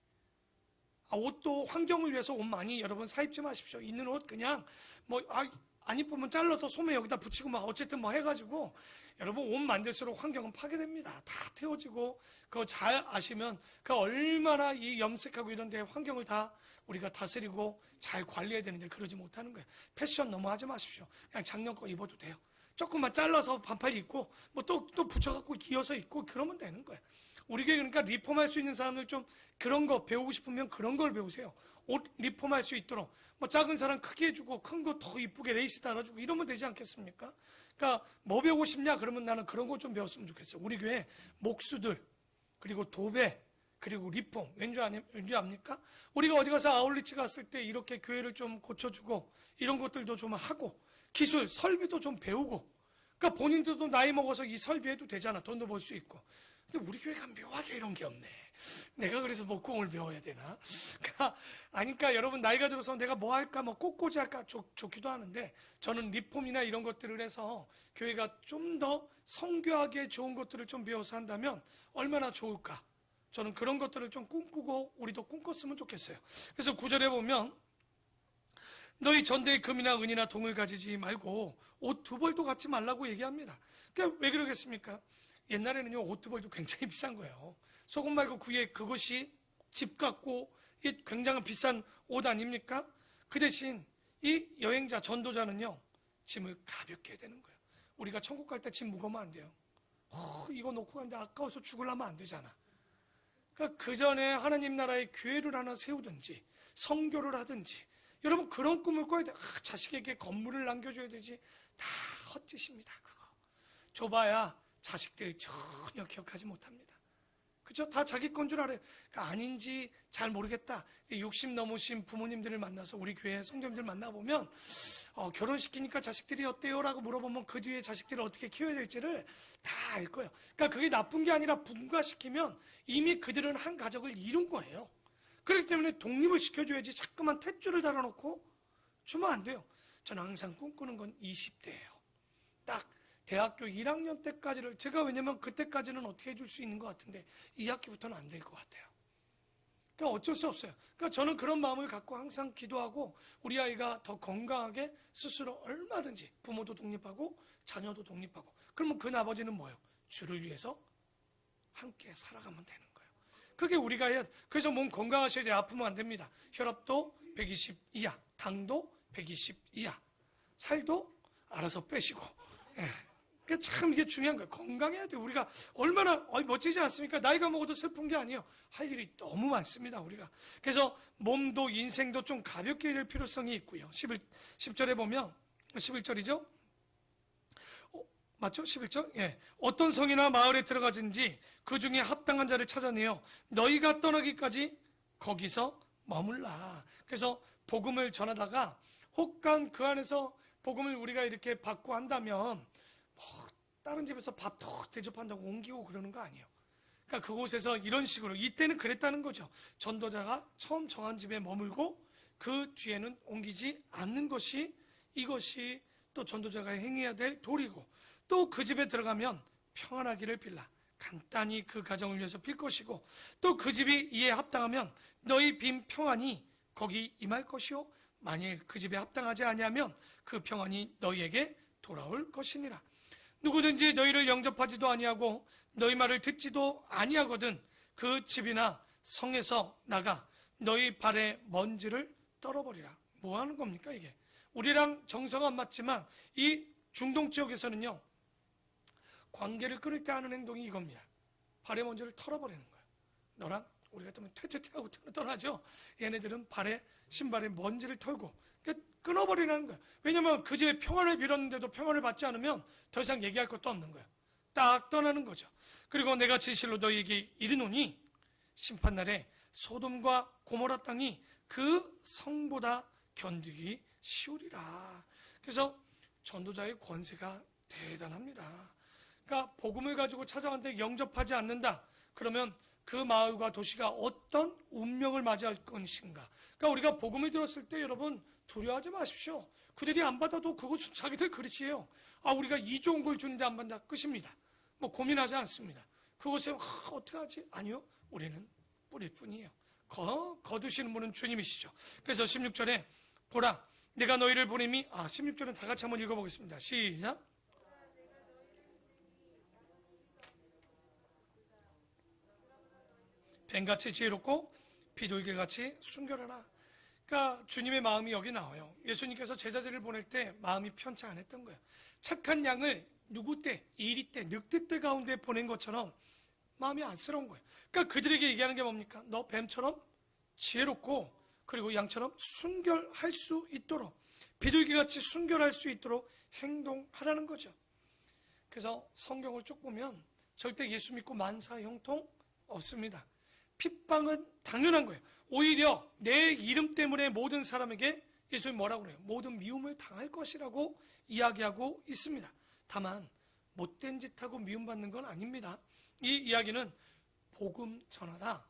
옷도 환경을 위해서 옷 많이 여러분 사입지 마십시오. 있는 옷 그냥 안 이쁘면 잘라서 소매 여기다 붙이고 막 어쨌든 뭐 해가지고, 여러분 옷 만들수록 환경은 파괴됩니다. 다 태워지고, 그거 잘 아시면 그 얼마나 이 염색하고 이런 데 환경을 다 우리가 다스리고 잘 관리해야 되는데 그러지 못하는 거예요. 패션 너무 하지 마십시오. 그냥 작년 거 입어도 돼요. 조금만 잘라서 반팔 입고 뭐 또 붙여갖고 이어서 입고 그러면 되는 거예요. 우리 교회 그러니까 리폼할 수 있는 사람들 좀 그런 거 배우고 싶으면 그런 걸 배우세요. 옷 리폼할 수 있도록 뭐 작은 사람 크게 해주고 큰 거 더 이쁘게 레이스 달아주고 이러면 되지 않겠습니까? 그러니까 뭐 배우고 싶냐 그러면 나는 그런 거 좀 배웠으면 좋겠어요. 우리 교회 목수들, 그리고 도배, 그리고 리폼, 왠지 압니까? 우리가 어디 가서 아울리치 갔을 때 이렇게 교회를 좀 고쳐주고 이런 것들도 좀 하고, 기술, 설비도 좀 배우고, 그러니까 본인들도 나이 먹어서 이 설비해도 되잖아. 돈도 벌 수 있고. 근데 우리 교회가 묘하게 이런 게 없네. 내가 그래서 목공을 배워야 되나? 그러니까 여러분 나이가 들어서 내가 뭐 할까, 뭐 꽃꽂이 할까 좋기도 하는데, 저는 리폼이나 이런 것들을 해서 교회가 좀 더 성교하게 좋은 것들을 좀 배워서 한다면 얼마나 좋을까? 저는 그런 것들을 좀 꿈꾸고 우리도 꿈꿨으면 좋겠어요. 그래서 9절에 보면 너희 전대에 금이나 은이나 동을 가지지 말고 옷 2벌도 갖지 말라고 얘기합니다. 그러니까 왜 그러겠습니까? 옛날에는요, 오토바이도 굉장히 비싼 거예요. 소금 말고 구에 그것이 집 같고 굉장히 비싼 옷 아닙니까? 그 대신 이 여행자, 전도자는요, 짐을 가볍게 해야 되는 거예요. 우리가 천국 갈 때 짐 무거우면 안 돼요. 이거 놓고 가는데 아까워서 죽으려면 안 되잖아. 그러니까 그 전에 하나님 나라의 교회를 하나 세우든지 선교를 하든지 여러분 그런 꿈을 꿔야 돼. 자식에게 건물을 남겨줘야 되지. 다 헛짓입니다. 그거 줘봐야 자식들 전혀 기억하지 못합니다. 그죠? 다 자기 건 줄 알아요. 그러니까 아닌지 잘 모르겠다. 60 넘으신 부모님들을 만나서 우리 교회 성도님들 만나보면 결혼시키니까 자식들이 어때요? 라고 물어보면 그 뒤에 자식들을 어떻게 키워야 될지를 다 알 거예요. 그러니까 그게 나쁜 게 아니라 분가시키면 이미 그들은 한 가족을 이룬 거예요. 그렇기 때문에 독립을 시켜줘야지 자꾸만 탯줄을 달아놓고 주면 안 돼요. 저는 항상 꿈꾸는 건 20대예요. 딱 대학교 1학년 때까지를 제가 왜냐면 그때까지는 어떻게 해줄 수 있는 것 같은데 2학기부터는 안 될 것 같아요. 그러니까 어쩔 수 없어요. 그러니까 저는 그런 마음을 갖고 항상 기도하고 우리 아이가 더 건강하게 스스로 얼마든지 부모도 독립하고 자녀도 독립하고 그러면 그 아버지는 뭐예요? 주를 위해서 함께 살아가면 되는 거예요. 그게 우리가 해야 돼. 그래서 몸 건강하셔야 돼요. 아프면 안 됩니다. 혈압도 120 이하, 당도 120 이하, 살도 알아서 빼시고. 그러니까 참 이게 중요한 거예요. 건강해야 돼요. 우리가 얼마나 멋지지 않습니까? 나이가 먹어도 슬픈 게 아니에요. 할 일이 너무 많습니다. 우리가. 그래서 몸도 인생도 좀 가볍게 해야 될 필요성이 있고요. 10절에 보면 11절이죠. 맞죠? 11절? 예. 어떤 성이나 마을에 들어가든지 그 중에 합당한 자를 찾아내어 너희가 떠나기까지 거기서 머물라. 그래서 복음을 전하다가 혹간 그 안에서 복음을 우리가 이렇게 받고 한다면 다른 집에서 밥 더 대접한다고 옮기고 그러는 거 아니에요. 그러니까 그곳에서 이런 식으로 이때는 그랬다는 거죠. 전도자가 처음 정한 집에 머물고 그 뒤에는 옮기지 않는 것이 이것이 또 전도자가 행해야 될 도리고 또 그 집에 들어가면 평안하기를 빌라. 간단히 그 가정을 위해서 빌 것이고 또 그 집이 이에 합당하면 너희 빈 평안이 거기 임할 것이요 만일 그 집에 합당하지 아니하면 그 평안이 너희에게 돌아올 것이니라. 누구든지 너희를 영접하지도 아니하고 너희 말을 듣지도 아니하거든 그 집이나 성에서 나가 너희 발에 먼지를 떨어버리라. 뭐 하는 겁니까 이게? 우리랑 정서가 안 맞지만 이 중동 지역에서는요 관계를 끊을 때 하는 행동이 이겁니다. 발에 먼지를 털어버리는 거예요. 너랑 우리 같으면 퇴퇴퇴하고 떠나죠. 얘네들은 발에 신발에 먼지를 털고 끊어버리는 거예요. 왜냐하면 그 집에 평안을 빌었는데도 평안을 받지 않으면 더 이상 얘기할 것도 없는 거예요. 딱 떠나는 거죠. 그리고 내가 진실로 너희에게 이르노니 심판날에 소돔과 고모라 땅이 그 성보다 견디기 쉬우리라. 그래서 전도자의 권세가 대단합니다. 그러니까 복음을 가지고 찾아왔는데 영접하지 않는다. 그러면 그 마을과 도시가 어떤 운명을 맞이할 것인가. 그러니까 우리가 복음을 들었을 때 여러분 두려워하지 마십시오. 그들이 안 받아도 그것은 자기들 그릇이에요. 우리가 이 좋은 걸 주는데 안 받는다. 끝입니다. 뭐 고민하지 않습니다. 그것에 어떻게 하지? 아니요. 우리는 뿌릴 뿐이에요. 거두시는 분은 주님이시죠. 그래서 16절에 보라 내가 너희를 보냄이 16절은 다 같이 한번 읽어보겠습니다. 시작. 뱀같이 지혜롭고 비둘기같이 순결하라. 그러니까 주님의 마음이 여기 나와요. 예수님께서 제자들을 보낼 때 마음이 편치 않았던 거예요. 착한 양을 누구 때, 이리 때, 늑대 때 가운데 보낸 것처럼 마음이 안쓰러운 거예요. 그러니까 그들에게 얘기하는 게 뭡니까? 너 뱀처럼 지혜롭고 그리고 양처럼 순결할 수 있도록 비둘기같이 순결할 수 있도록 행동하라는 거죠. 그래서 성경을 쭉 보면 절대 예수 믿고 만사 형통 없습니다. 핍박은 당연한 거예요. 오히려 내 이름 때문에 모든 사람에게 예수님이 뭐라고 그래요? 모든 미움을 당할 것이라고 이야기하고 있습니다. 다만 못된 짓하고 미움받는 건 아닙니다. 이 이야기는 복음 전하다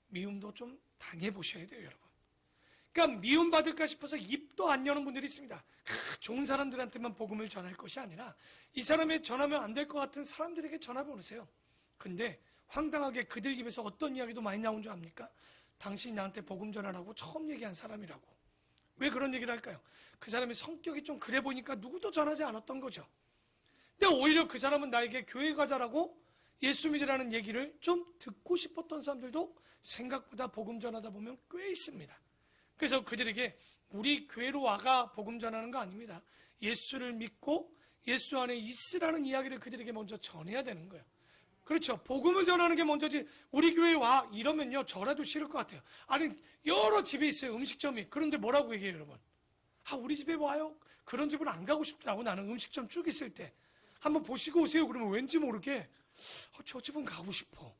미움도 좀 당해보셔야 돼요, 여러분. 그러니까 미움받을까 싶어서 입도 안 여는 분들이 있습니다. 좋은 사람들한테만 복음을 전할 것이 아니라 이 사람에 전하면 안 될 것 같은 사람들에게 전화보내세요. 근데 황당하게 그들 입에서 어떤 이야기도 많이 나온 줄 압니까? 당신이 나한테 복음 전하라고 처음 얘기한 사람이라고. 왜 그런 얘기를 할까요? 그 사람의 성격이 좀 그래 보니까 누구도 전하지 않았던 거죠. 근데 오히려 그 사람은 나에게 교회 가자라고 예수 믿으라는 얘기를 좀 듣고 싶었던 사람들도 생각보다 복음 전하다 보면 꽤 있습니다. 그래서 그들에게 우리 교회로 와가 복음 전하는 거 아닙니다. 예수를 믿고 예수 안에 있으라는 이야기를 그들에게 먼저 전해야 되는 거예요. 그렇죠. 복음을 전하는 게 먼저지. 우리 교회에 와 이러면요 저라도 싫을 것 같아요. 아니 여러 집에 있어요, 음식점이. 그런데 뭐라고 얘기해요, 여러분? 우리 집에 와요. 그런 집은 안 가고 싶더라고. 나는 음식점 쭉 있을 때 한번 보시고 오세요. 그러면 왠지 모르게 저 집은 가고 싶어.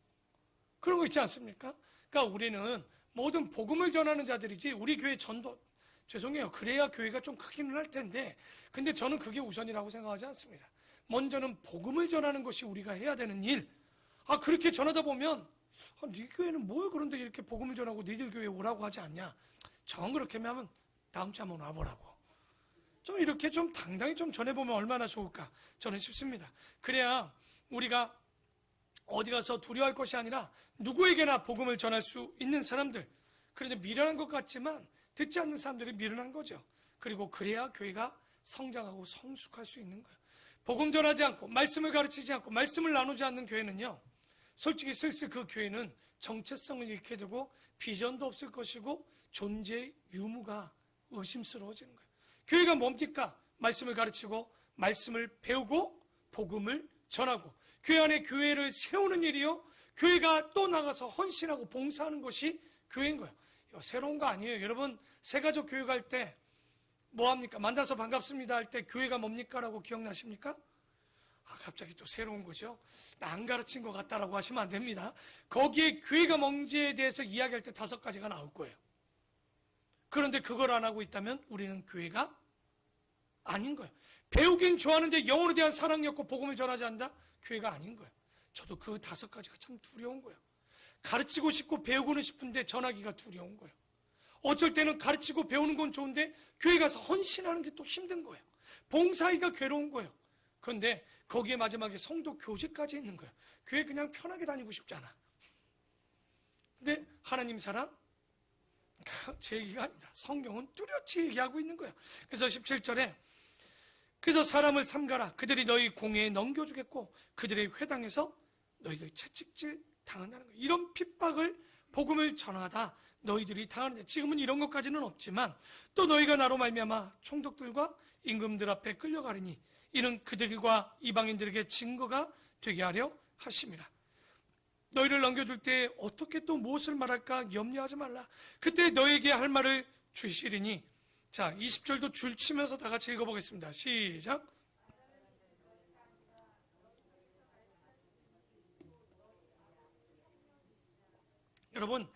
그런 거 있지 않습니까? 그러니까 우리는 모든 복음을 전하는 자들이지, 우리 교회 전도, 죄송해요, 그래야 교회가 좀 크기는 할 텐데, 근데 저는 그게 우선이라고 생각하지 않습니다. 먼저는 복음을 전하는 것이 우리가 해야 되는 일. 그렇게 전하다 보면 네 교회는 뭘 그런데 이렇게 복음을 전하고 니들 교회에 오라고 하지 않냐. 정 그렇게 하면 다음 주에 한번 와보라고. 좀 이렇게 좀 당당히 좀 전해보면 얼마나 좋을까 저는 싶습니다. 그래야 우리가 어디 가서 두려워할 것이 아니라 누구에게나 복음을 전할 수 있는 사람들, 그런데 미련한 것 같지만 듣지 않는 사람들이 미련한 거죠. 그리고 그래야 교회가 성장하고 성숙할 수 있는 거예요. 복음 전하지 않고 말씀을 가르치지 않고 말씀을 나누지 않는 교회는요, 솔직히 슬슬 그 교회는 정체성을 잃게 되고 비전도 없을 것이고 존재의 유무가 의심스러워지는 거예요. 교회가 뭡니까? 말씀을 가르치고 말씀을 배우고 복음을 전하고 교회 안에 교회를 세우는 일이요, 교회가 또 나가서 헌신하고 봉사하는 것이 교회인 거예요. 이거 새로운 거 아니에요. 여러분 새가족 교회 갈 때 뭐합니까? 만나서 반갑습니다 할 때 교회가 뭡니까? 라고 기억나십니까? 갑자기 또 새로운 거죠. 나 안 가르친 것 같다라고 하시면 안 됩니다. 거기에 교회가 뭔지에 대해서 이야기할 때 5가지가 나올 거예요. 그런데 그걸 안 하고 있다면 우리는 교회가 아닌 거예요. 배우긴 좋아하는데 영혼에 대한 사랑이 없고 복음을 전하지 않는다? 교회가 아닌 거예요. 저도 그 5가지가 참 두려운 거예요. 가르치고 싶고 배우고는 싶은데 전하기가 두려운 거예요. 어쩔 때는 가르치고 배우는 건 좋은데 교회 가서 헌신하는 게 또 힘든 거예요. 봉사하기가 괴로운 거예요. 그런데 거기에 마지막에 성도 교제까지 있는 거예요. 교회 그냥 편하게 다니고 싶잖아. 근데 하나님 사랑? 제 얘기가 아닙니다. 성경은 뚜렷이 얘기하고 있는 거예요. 그래서 17절에 그래서 사람을 삼가라. 그들이 너희 공회에 넘겨주겠고 그들의 회당에서 너희가 채찍질 당한다는 거예요. 이런 핍박을 복음을 전하다 너희들이 당하는데, 지금은 이런 것까지는 없지만 또 너희가 나로 말미암아 총독들과 임금들 앞에 끌려가리니 이는 그들과 이방인들에게 증거가 되게 하려 하심이라. 너희를 넘겨줄 때 어떻게 또 무엇을 말할까 염려하지 말라. 그때 너에게 할 말을 주시리니. 자, 20절도 줄 치면서 다 같이 읽어보겠습니다. 시작. 여러분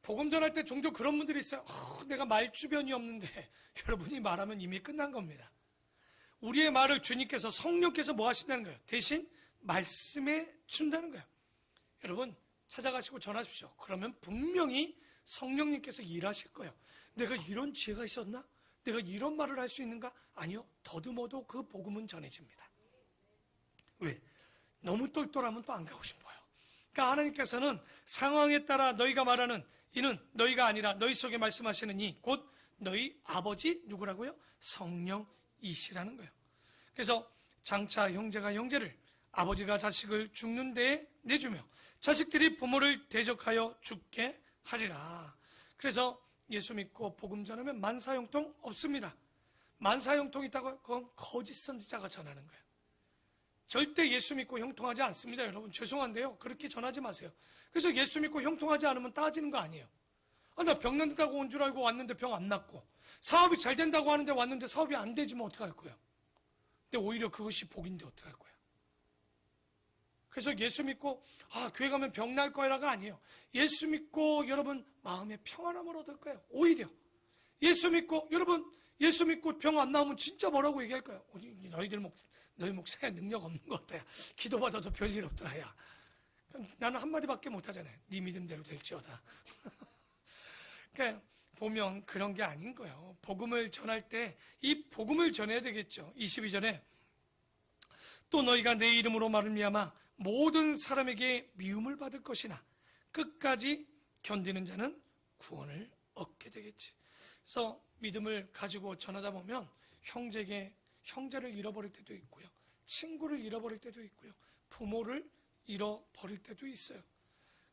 복음 전할 때 종종 그런 분들이 있어요. 내가 말주변이 없는데 여러분이 말하면 이미 끝난 겁니다. 우리의 말을 주님께서, 성령께서 뭐 하신다는 거예요? 대신 말씀해 준다는 거예요. 여러분 찾아가시고 전하십시오. 그러면 분명히 성령님께서 일하실 거예요. 내가 이런 지혜가 있었나? 내가 이런 말을 할 수 있는가? 아니요, 더듬어도 그 복음은 전해집니다. 왜? 너무 똘똘하면 또 안 가고 싶어요. 그러니까 하나님께서는 상황에 따라 너희가 말하는 이는 너희가 아니라 너희 속에 말씀하시는 이 곧 너희 아버지 누구라고요? 성령이시라는 거예요. 그래서 장차 형제가 형제를, 아버지가 자식을 죽는 데에 내주며 자식들이 부모를 대적하여 죽게 하리라. 그래서 예수 믿고 복음 전하면 만사형통 없습니다. 만사형통 있다고 그건 거짓 선지자가 전하는 거예요. 절대 예수 믿고 형통하지 않습니다. 여러분 죄송한데요, 그렇게 전하지 마세요. 그래서 예수 믿고 형통하지 않으면 따지는 거 아니에요. 나 병 낫는다고 온 줄 알고 왔는데 병 안 낫고, 사업이 잘 된다고 하는데 왔는데 사업이 안 되지면 어떡할 거예요? 근데 오히려 그것이 복인데 어떡할 거예요? 그래서 예수 믿고 교회 가면 병 날 거야가 아니에요. 예수 믿고 여러분 마음의 평안함을 얻을 거예요. 오히려 예수 믿고 여러분, 예수 믿고 병 안 나오면 진짜 뭐라고 얘기할 거예요? 너희 목사야 능력 없는 것 같아. 기도받아도 별일 없더라. 야, 나는 한마디밖에 못하잖아요. 네 믿음대로 될지어다. 그러니까 보면 그런 게 아닌 거예요. 복음을 전할 때 이 복음을 전해야 되겠죠. 22절에 또 너희가 내 이름으로 말미암아 모든 사람에게 미움을 받을 것이나 끝까지 견디는 자는 구원을 얻게 되겠지. 그래서 믿음을 가지고 전하다 보면 형제를 잃어버릴 때도 있고요, 친구를 잃어버릴 때도 있고요, 부모를 잃어버릴 때도 있어요.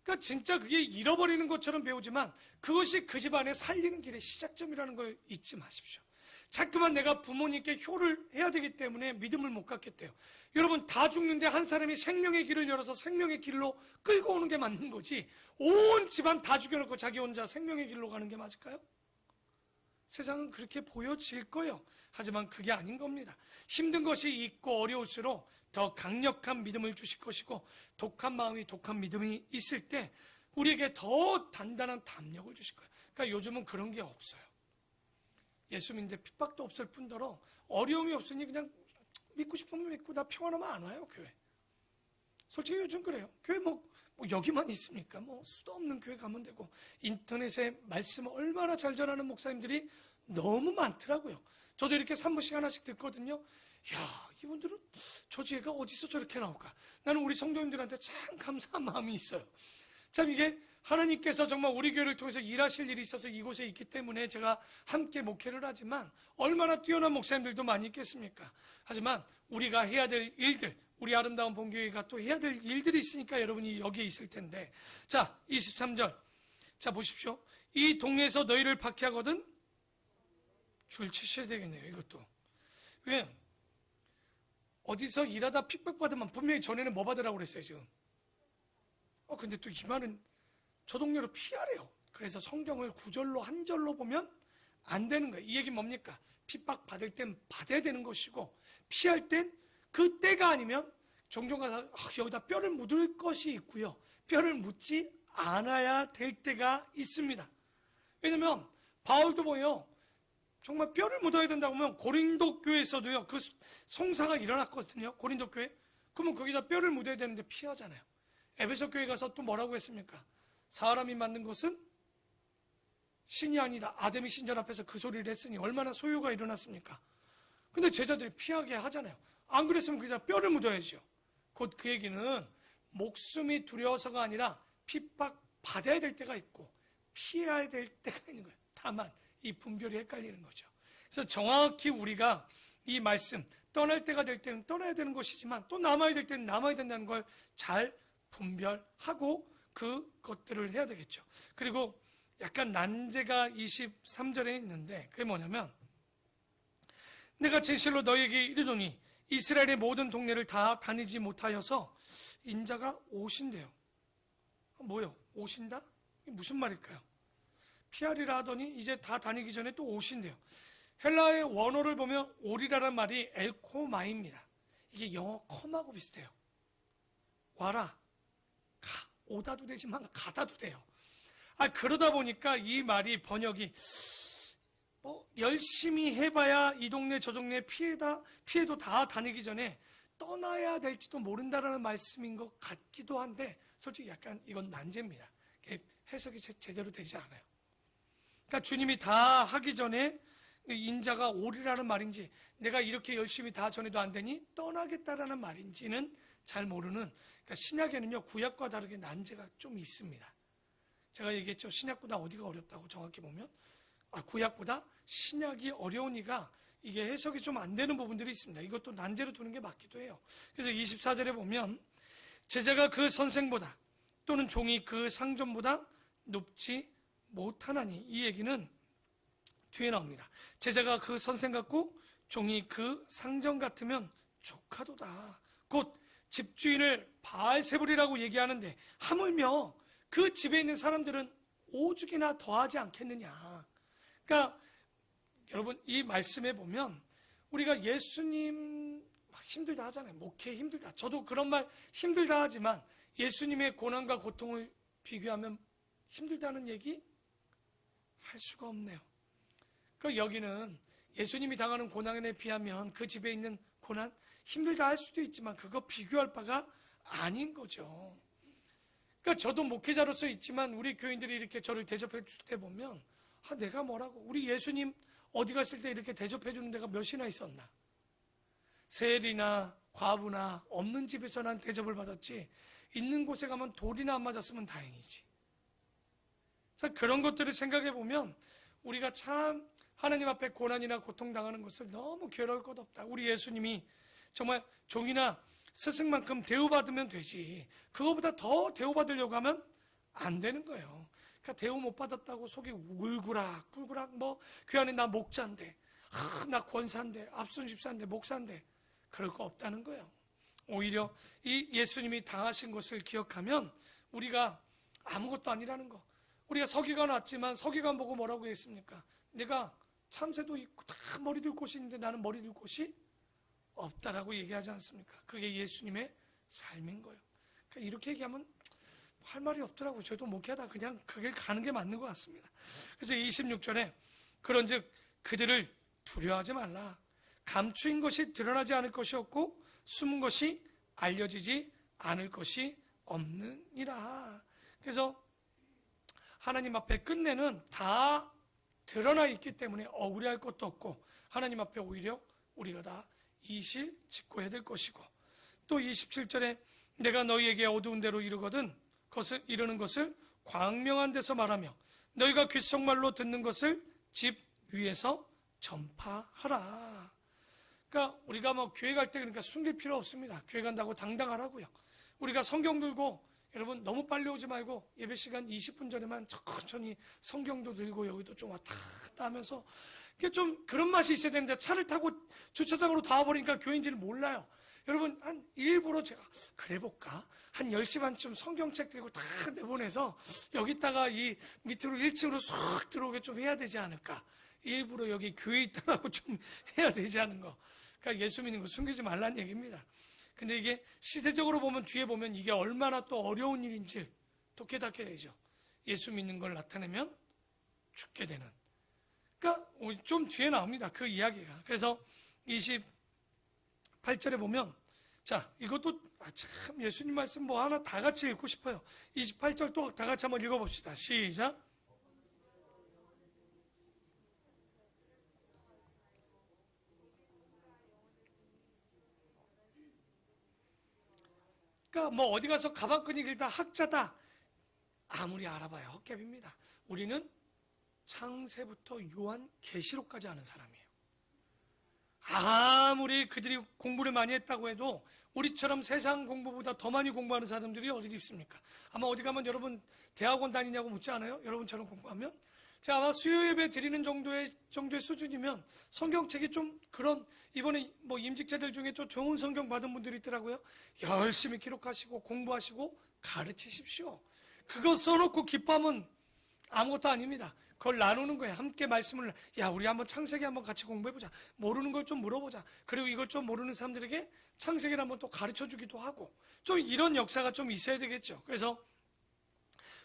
그러니까 진짜 그게 잃어버리는 것처럼 배우지만 그것이 그 집안의 살리는 길의 시작점이라는 걸 잊지 마십시오. 자꾸만 내가 부모님께 효를 해야 되기 때문에 믿음을 못 갖겠대요. 여러분, 다 죽는데 한 사람이 생명의 길을 열어서 생명의 길로 끌고 오는 게 맞는 거지, 온 집안 다 죽여놓고 자기 혼자 생명의 길로 가는 게 맞을까요? 세상은 그렇게 보여질 거예요. 하지만 그게 아닌 겁니다. 힘든 것이 있고 어려울수록 더 강력한 믿음을 주실 것이고, 독한 마음이, 독한 믿음이 있을 때 우리에게 더 단단한 담력을 주실 거예요. 그러니까 요즘은 그런 게 없어요. 예수 믿는데 핍박도 없을 뿐더러 어려움이 없으니 그냥 믿고 싶으면 믿고 나 평안하면 안 와요, 교회. 솔직히 요즘 그래요. 교회 뭐 여기만 있습니까? 뭐 수도 없는 교회 가면 되고, 인터넷에 말씀을 얼마나 잘 전하는 목사님들이 너무 많더라고요. 저도 이렇게 산무식 하나씩 듣거든요. 야, 이분들은 저 지혜가 어디서 저렇게 나올까? 나는 우리 성도님들한테 참 감사한 마음이 있어요. 참 이게 하나님께서 정말 우리 교회를 통해서 일하실 일이 있어서 이곳에 있기 때문에 제가 함께 목회를 하지만, 얼마나 뛰어난 목사님들도 많이 있겠습니까? 하지만 우리가 해야 될 일들, 우리 아름다운 본교회가 또 해야 될 일들이 있으니까 여러분이 여기에 있을 텐데, 자 23절, 자 보십시오. 이 동네에서 너희를 박해하거든 줄 치셔야 되겠네요. 이것도 왜? 어디서 일하다 핍박받으면 분명히 전에는 뭐 받으라고 그랬어요 지금. 근데 또 이 말은 저 동네로 피하래요. 그래서 성경을 구절로 한 절로 보면 안 되는 거예요. 이 얘기는 뭡니까? 핍박 받을 땐 받아야 되는 것이고, 피할 땐 그 때가 아니면 종종 가서 여기다 뼈를 묻을 것이 있고요, 뼈를 묻지 않아야 될 때가 있습니다. 왜냐면 바울도 보여 정말 뼈를 묻어야 된다고 하면 고린도 교회에서도요 그 송사가 일어났거든요. 고린도 교회. 그러면 거기다 뼈를 묻어야 되는데 피하잖아요. 에베소 교회 가서 또 뭐라고 했습니까? 사람이 만든 것은 신이 아니다. 아담이 신전 앞에서 그 소리를 했으니 얼마나 소요가 일어났습니까? 근데 제자들이 피하게 하잖아요. 안 그랬으면 그냥 뼈를 묻어야죠. 곧 그 얘기는 목숨이 두려워서가 아니라 핍박 받아야 될 때가 있고 피해야 될 때가 있는 거예요. 다만 이 분별이 헷갈리는 거죠. 그래서 정확히 우리가 이 말씀, 떠날 때가 될 때는 떠나야 되는 것이지만 또 남아야 될 때는 남아야 된다는 걸 잘 분별하고 그것들을 해야 되겠죠. 그리고 약간 난제가 23절에 있는데, 그게 뭐냐면, 내가 진실로 너에게 이르노니 이스라엘의 모든 동네를 다 다니지 못하여서 인자가 오신대요. 뭐요? 오신다? 이게 무슨 말일까요? 피하리라 하더니 이제 다 다니기 전에 또 오신대요. 헬라의 원어를 보면 오리라란 말이 엘코마입니다. 이게 영어 컴하고 비슷해요. 와라, 오다도 되지만 가다도 돼요. 그러다 보니까 이 말이 번역이 열심히 해봐야 이 동네 저 동네 피해도 다 다니기 전에 떠나야 될지도 모른다라는 말씀인 것 같기도 한데, 솔직히 약간 이건 난제입니다. 해석이 제대로 되지 않아요. 그러니까 주님이 다 하기 전에 인자가 오리라는 말인지, 내가 이렇게 열심히 다 전해도 안 되니 떠나겠다라는 말인지는 잘 모르는, 그러니까 신약에는요 구약과 다르게 난제가 좀 있습니다. 제가 얘기했죠. 신약보다 어디가 어렵다고. 정확히 보면 구약보다 신약이 어려우니까 이게 해석이 좀 안 되는 부분들이 있습니다. 이것도 난제로 두는 게 맞기도 해요. 그래서 24절에 보면 제자가 그 선생보다 또는 종이 그 상전보다 높지 못하나니, 이 얘기는 뒤에 나옵니다. 제자가 그 선생 같고 종이 그 상전 같으면 족하도다. 곧 집주인을 바알세불이라고 얘기하는데, 하물며 그 집에 있는 사람들은 오죽이나 더하지 않겠느냐. 그러니까 여러분, 이 말씀에 보면 우리가 예수님 힘들다 하잖아요. 목회 힘들다. 저도 그런 말 힘들다 하지만 예수님의 고난과 고통을 비교하면 힘들다는 얘기 할 수가 없네요. 그러니까 여기는 예수님이 당하는 고난에 비하면 그 집에 있는 고난 힘들다 할 수도 있지만 그거 비교할 바가 아닌 거죠. 그러니까 저도 목회자로서 있지만 우리 교인들이 이렇게 저를 대접해 줄 때 보면 내가 뭐라고, 우리 예수님 어디 갔을 때 이렇게 대접해 주는 데가 몇이나 있었나. 세리나 과부나 없는 집에서 난 대접을 받았지, 있는 곳에 가면 돌이나 안 맞았으면 다행이지. 그런 것들을 생각해 보면 우리가 참 하나님 앞에 고난이나 고통당하는 것을 너무 괴로울 것 없다. 우리 예수님이 정말 종이나 스승만큼 대우받으면 되지, 그거보다 더 대우받으려고 하면 안 되는 거예요. 그러니까 대우 못 받았다고 속이 울구락불구락, 교회 안에 나 목자인데, 나 권사인데, 앞순 집사인데, 목사인데, 그럴 거 없다는 거예요. 오히려 이 예수님이 당하신 것을 기억하면 우리가 아무것도 아니라는 거. 우리가 서기관 왔지만 서기관 보고 뭐라고 했습니까? 내가 참새도 있고 다 머리 둘 곳이 있는데 나는 머리 둘 곳이 없다라고 얘기하지 않습니까? 그게 예수님의 삶인 거예요. 그러니까 이렇게 얘기하면 할 말이 없더라고요. 저도 목회하다 그냥 그 길 가는 게 맞는 것 같습니다. 그래서 26절에 그런즉 그들을 두려워하지 말라. 감추인 것이 드러나지 않을 것이 없고 숨은 것이 알려지지 않을 것이 없느니라. 그래서 하나님 앞에 끝내는 다 드러나 있기 때문에 억울해할 것도 없고 하나님 앞에 오히려 우리가 다 이실 짓고 해야 될 것이고, 또 27절에 내가 너희에게 어두운 데로 이르는 것을 광명한 데서 말하며 너희가 귓속말로 듣는 것을 집 위에서 전파하라. 그러니까 우리가 교회 갈 때 그러니까 숨길 필요 없습니다. 교회 간다고 당당하라고요. 우리가 성경 들고, 여러분 너무 빨리 오지 말고 예배 시간 20분 전에만 천천히 성경도 들고 여기도 좀 왔다 갔다 하면서, 좀 그런 맛이 있어야 되는데 차를 타고 주차장으로 다 와버리니까 교회인지는 몰라요. 여러분 한 일부러 제가 그래 볼까? 한 10시 반쯤 성경책 들고 다 내보내서 여기다가 이 밑으로 1층으로 쑥 들어오게 좀 해야 되지 않을까? 일부러 여기 교회 있다라고 좀 해야 되지 않은 거. 그러니까 예수 믿는 거 숨기지 말라는 얘기입니다. 근데 이게 시대적으로 보면, 뒤에 보면 이게 얼마나 또 어려운 일인지 또 깨닫게 되죠. 예수 믿는 걸 나타내면 죽게 되는. 그러니까 좀 뒤에 나옵니다. 그 이야기가. 그래서 28절에 보면, 자, 이것도 참 예수님 말씀 하나 다 같이 읽고 싶어요. 28절 또 다 같이 한번 읽어봅시다. 시작. 그러니까 어디 가서 가방끈이 길다, 학자다, 아무리 알아봐야 헛개비입니다. 우리는 창세부터 요한계시록까지 아는 사람이에요. 아무리 그들이 공부를 많이 했다고 해도 우리처럼 세상 공부보다 더 많이 공부하는 사람들이 어디 있습니까? 아마 어디 가면 여러분 대학원 다니냐고 묻지 않아요? 여러분처럼 공부하면? 제가 아마 수요 예배 드리는 정도의 수준이면 성경책이 좀 그런, 이번에 임직자들 중에 좀 좋은 성경 받은 분들이 있더라고요. 열심히 기록하시고 공부하시고 가르치십시오. 그거 써놓고 기뻐하면 아무것도 아닙니다. 그걸 나누는 거예요. 함께 말씀을, 우리 한번 창세기 한번 같이 공부해보자. 모르는 걸 좀 물어보자. 그리고 이걸 좀 모르는 사람들에게 창세기를 한번 또 가르쳐 주기도 하고, 좀 이런 역사가 좀 있어야 되겠죠. 그래서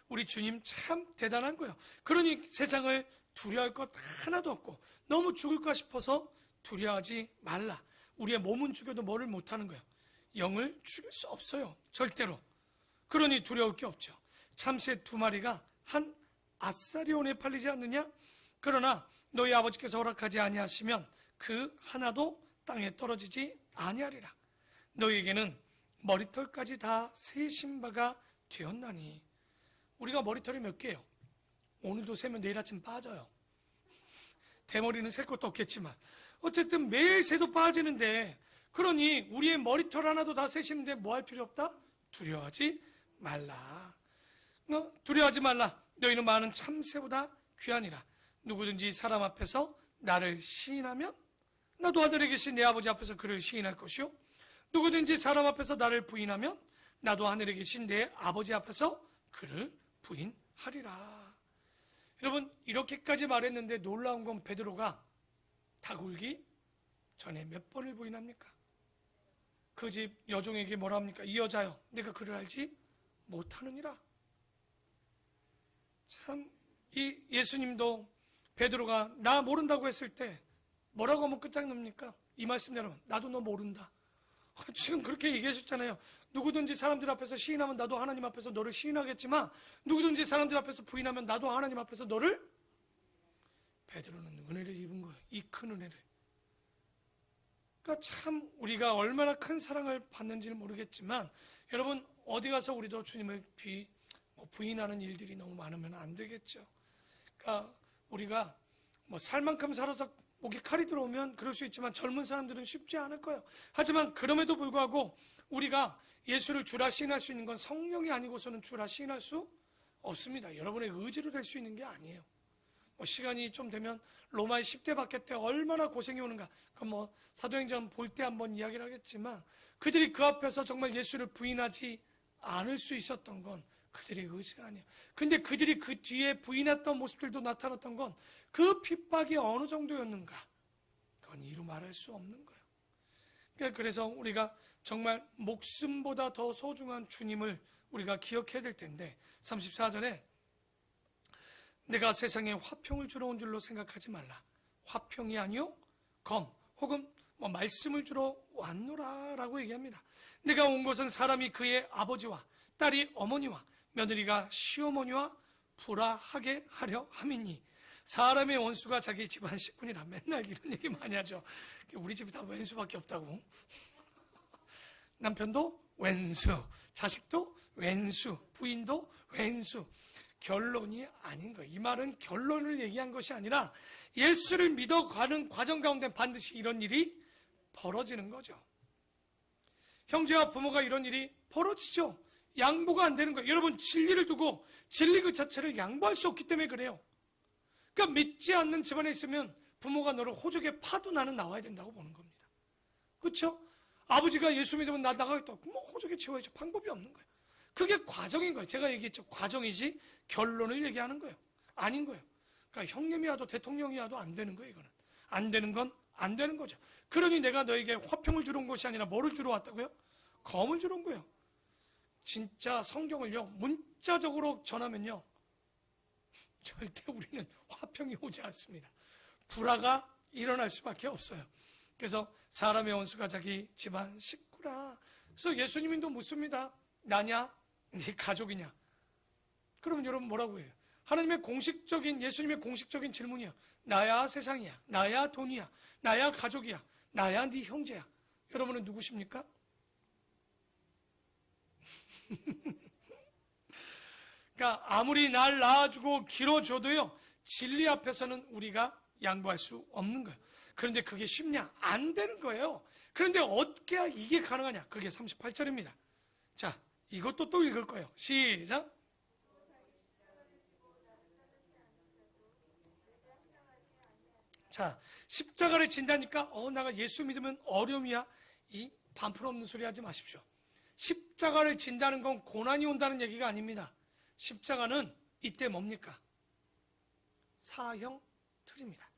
우리 주님 참 대단한 거예요. 그러니 세상을 두려워할 것 하나도 없고, 너무 죽을까 싶어서 두려워하지 말라. 우리의 몸은 죽여도 뭐를 못하는 거예요. 영을 죽일 수 없어요. 절대로. 그러니 두려울 게 없죠. 참새 2마리가 한 아사리온에 팔리지 않느냐? 그러나 너희 아버지께서 허락하지 아니하시면 그 하나도 땅에 떨어지지 아니하리라. 너희에게는 머리털까지 다 세신 바가 되었나니. 우리가 머리털이 몇 개예요? 오늘도 세면 내일 아침 빠져요. 대머리는 셀 것도 없겠지만 어쨌든 매일 새도 빠지는데, 그러니 우리의 머리털 하나도 다 세시는데 뭐 할 필요 없다? 두려워하지 말라. 두려워하지 말라. 너희는 많은 참새보다 귀하니라. 누구든지 사람 앞에서 나를 시인하면 나도 하늘에 계신 내 아버지 앞에서 그를 시인할 것이요, 누구든지 사람 앞에서 나를 부인하면 나도 하늘에 계신 내 아버지 앞에서 그를 부인하리라. 여러분, 이렇게까지 말했는데 놀라운 건 베드로가 닭 울기 전에 몇 번을 부인합니까? 그 집 여종에게 뭐라 합니까? 이 여자여, 내가 그를 알지 못하느니라. 참, 이 예수님도 베드로가 나 모른다고 했을 때 뭐라고 하면 끝장납니까? 이 말씀 여러분, 나도 너 모른다. 지금 그렇게 얘기하셨잖아요. 누구든지 사람들 앞에서 시인하면 나도 하나님 앞에서 너를 시인하겠지만, 누구든지 사람들 앞에서 부인하면 나도 하나님 앞에서 너를. 베드로는 은혜를 입은 거예요. 이 큰 은혜를. 그러니까 참 우리가 얼마나 큰 사랑을 받는지는 모르겠지만, 여러분 어디 가서 우리도 주님을 부인하는 일들이 너무 많으면 안 되겠죠. 그러니까 우리가 살 만큼 살아서 목에 칼이 들어오면 그럴 수 있지만 젊은 사람들은 쉽지 않을 거예요. 하지만 그럼에도 불구하고 우리가 예수를 주라 시인할 수 있는 건 성령이 아니고서는 주라 시인할 수 없습니다. 여러분의 의지로 될 수 있는 게 아니에요. 시간이 좀 되면 로마의 10대 박해 때 얼마나 고생이 오는가, 그건 사도행전 볼 때 한번 이야기를 하겠지만, 그들이 그 앞에서 정말 예수를 부인하지 않을 수 있었던 건 그들의 의지가 아니에요. 근데 그들이 그 뒤에 부인했던 모습들도 나타났던 건 그 핍박이 어느 정도였는가, 그건 이루 말할 수 없는 거예요. 그래서 우리가 정말 목숨보다 더 소중한 주님을 우리가 기억해야 될 텐데, 34절에 내가 세상에 화평을 주러 온 줄로 생각하지 말라. 화평이 아니요 검 혹은 말씀을 주러 왔노라 라고 얘기합니다. 내가 온 것은 사람이 그의 아버지와 딸이 어머니와 며느리가 시어머니와 불화하게 하려 함이니 사람의 원수가 자기 집안 식구니라. 맨날 이런 얘기 많이 하죠. 우리 집이 다 왼수밖에 없다고. 남편도 왼수, 자식도 왼수, 부인도 왼수. 결론이 아닌 거예요. 이 말은 결론을 얘기한 것이 아니라 예수를 믿어가는 과정 가운데 반드시 이런 일이 벌어지는 거죠. 형제와 부모가 이런 일이 벌어지죠. 양보가 안 되는 거예요. 여러분, 진리를 두고 진리 그 자체를 양보할 수 없기 때문에 그래요. 그러니까 믿지 않는 집안에 있으면 부모가 너를 호적에 파도 나는 나와야 된다고 보는 겁니다. 그렇죠? 아버지가 예수 믿으면 나 나가겠다. 호적에 채워야죠. 방법이 없는 거예요. 그게 과정인 거예요. 제가 얘기했죠. 과정이지 결론을 얘기하는 거예요. 아닌 거예요. 그러니까 형님이 와도 대통령이 와도 안 되는 거예요. 이거는 안 되는 건 안 되는 거죠. 그러니 내가 너에게 화평을 주러 온 것이 아니라 뭐를 주러 왔다고요? 검을 주러 온 거예요. 진짜 성경을요 문자적으로 전하면요 절대 우리는 화평이 오지 않습니다. 불화가 일어날 수밖에 없어요. 그래서 사람의 원수가 자기 집안 식구라. 그래서 예수님도 묻습니다. 나냐? 네 가족이냐? 그러면 여러분 뭐라고 해요? 하나님의 공식적인, 예수님의 공식적인 질문이야. 나야 세상이야. 나야 돈이야. 나야 가족이야. 나야 네 형제야. 여러분은 누구십니까? 그러니까 아무리 날 낳아주고 길어줘도요 진리 앞에서는 우리가 양보할 수 없는 거예요. 그런데 그게 쉽냐? 안 되는 거예요. 그런데 어떻게 이게 가능하냐? 그게 38절입니다. 자, 이것도 또 읽을 거예요. 시작. 자, 십자가를 진다니까 내가 예수 믿으면 어려움이야. 이 반풀 없는 소리 하지 마십시오. 십자가를 진다는 건 고난이 온다는 얘기가 아닙니다. 십자가는 이때 뭡니까? 사형 틀입니다.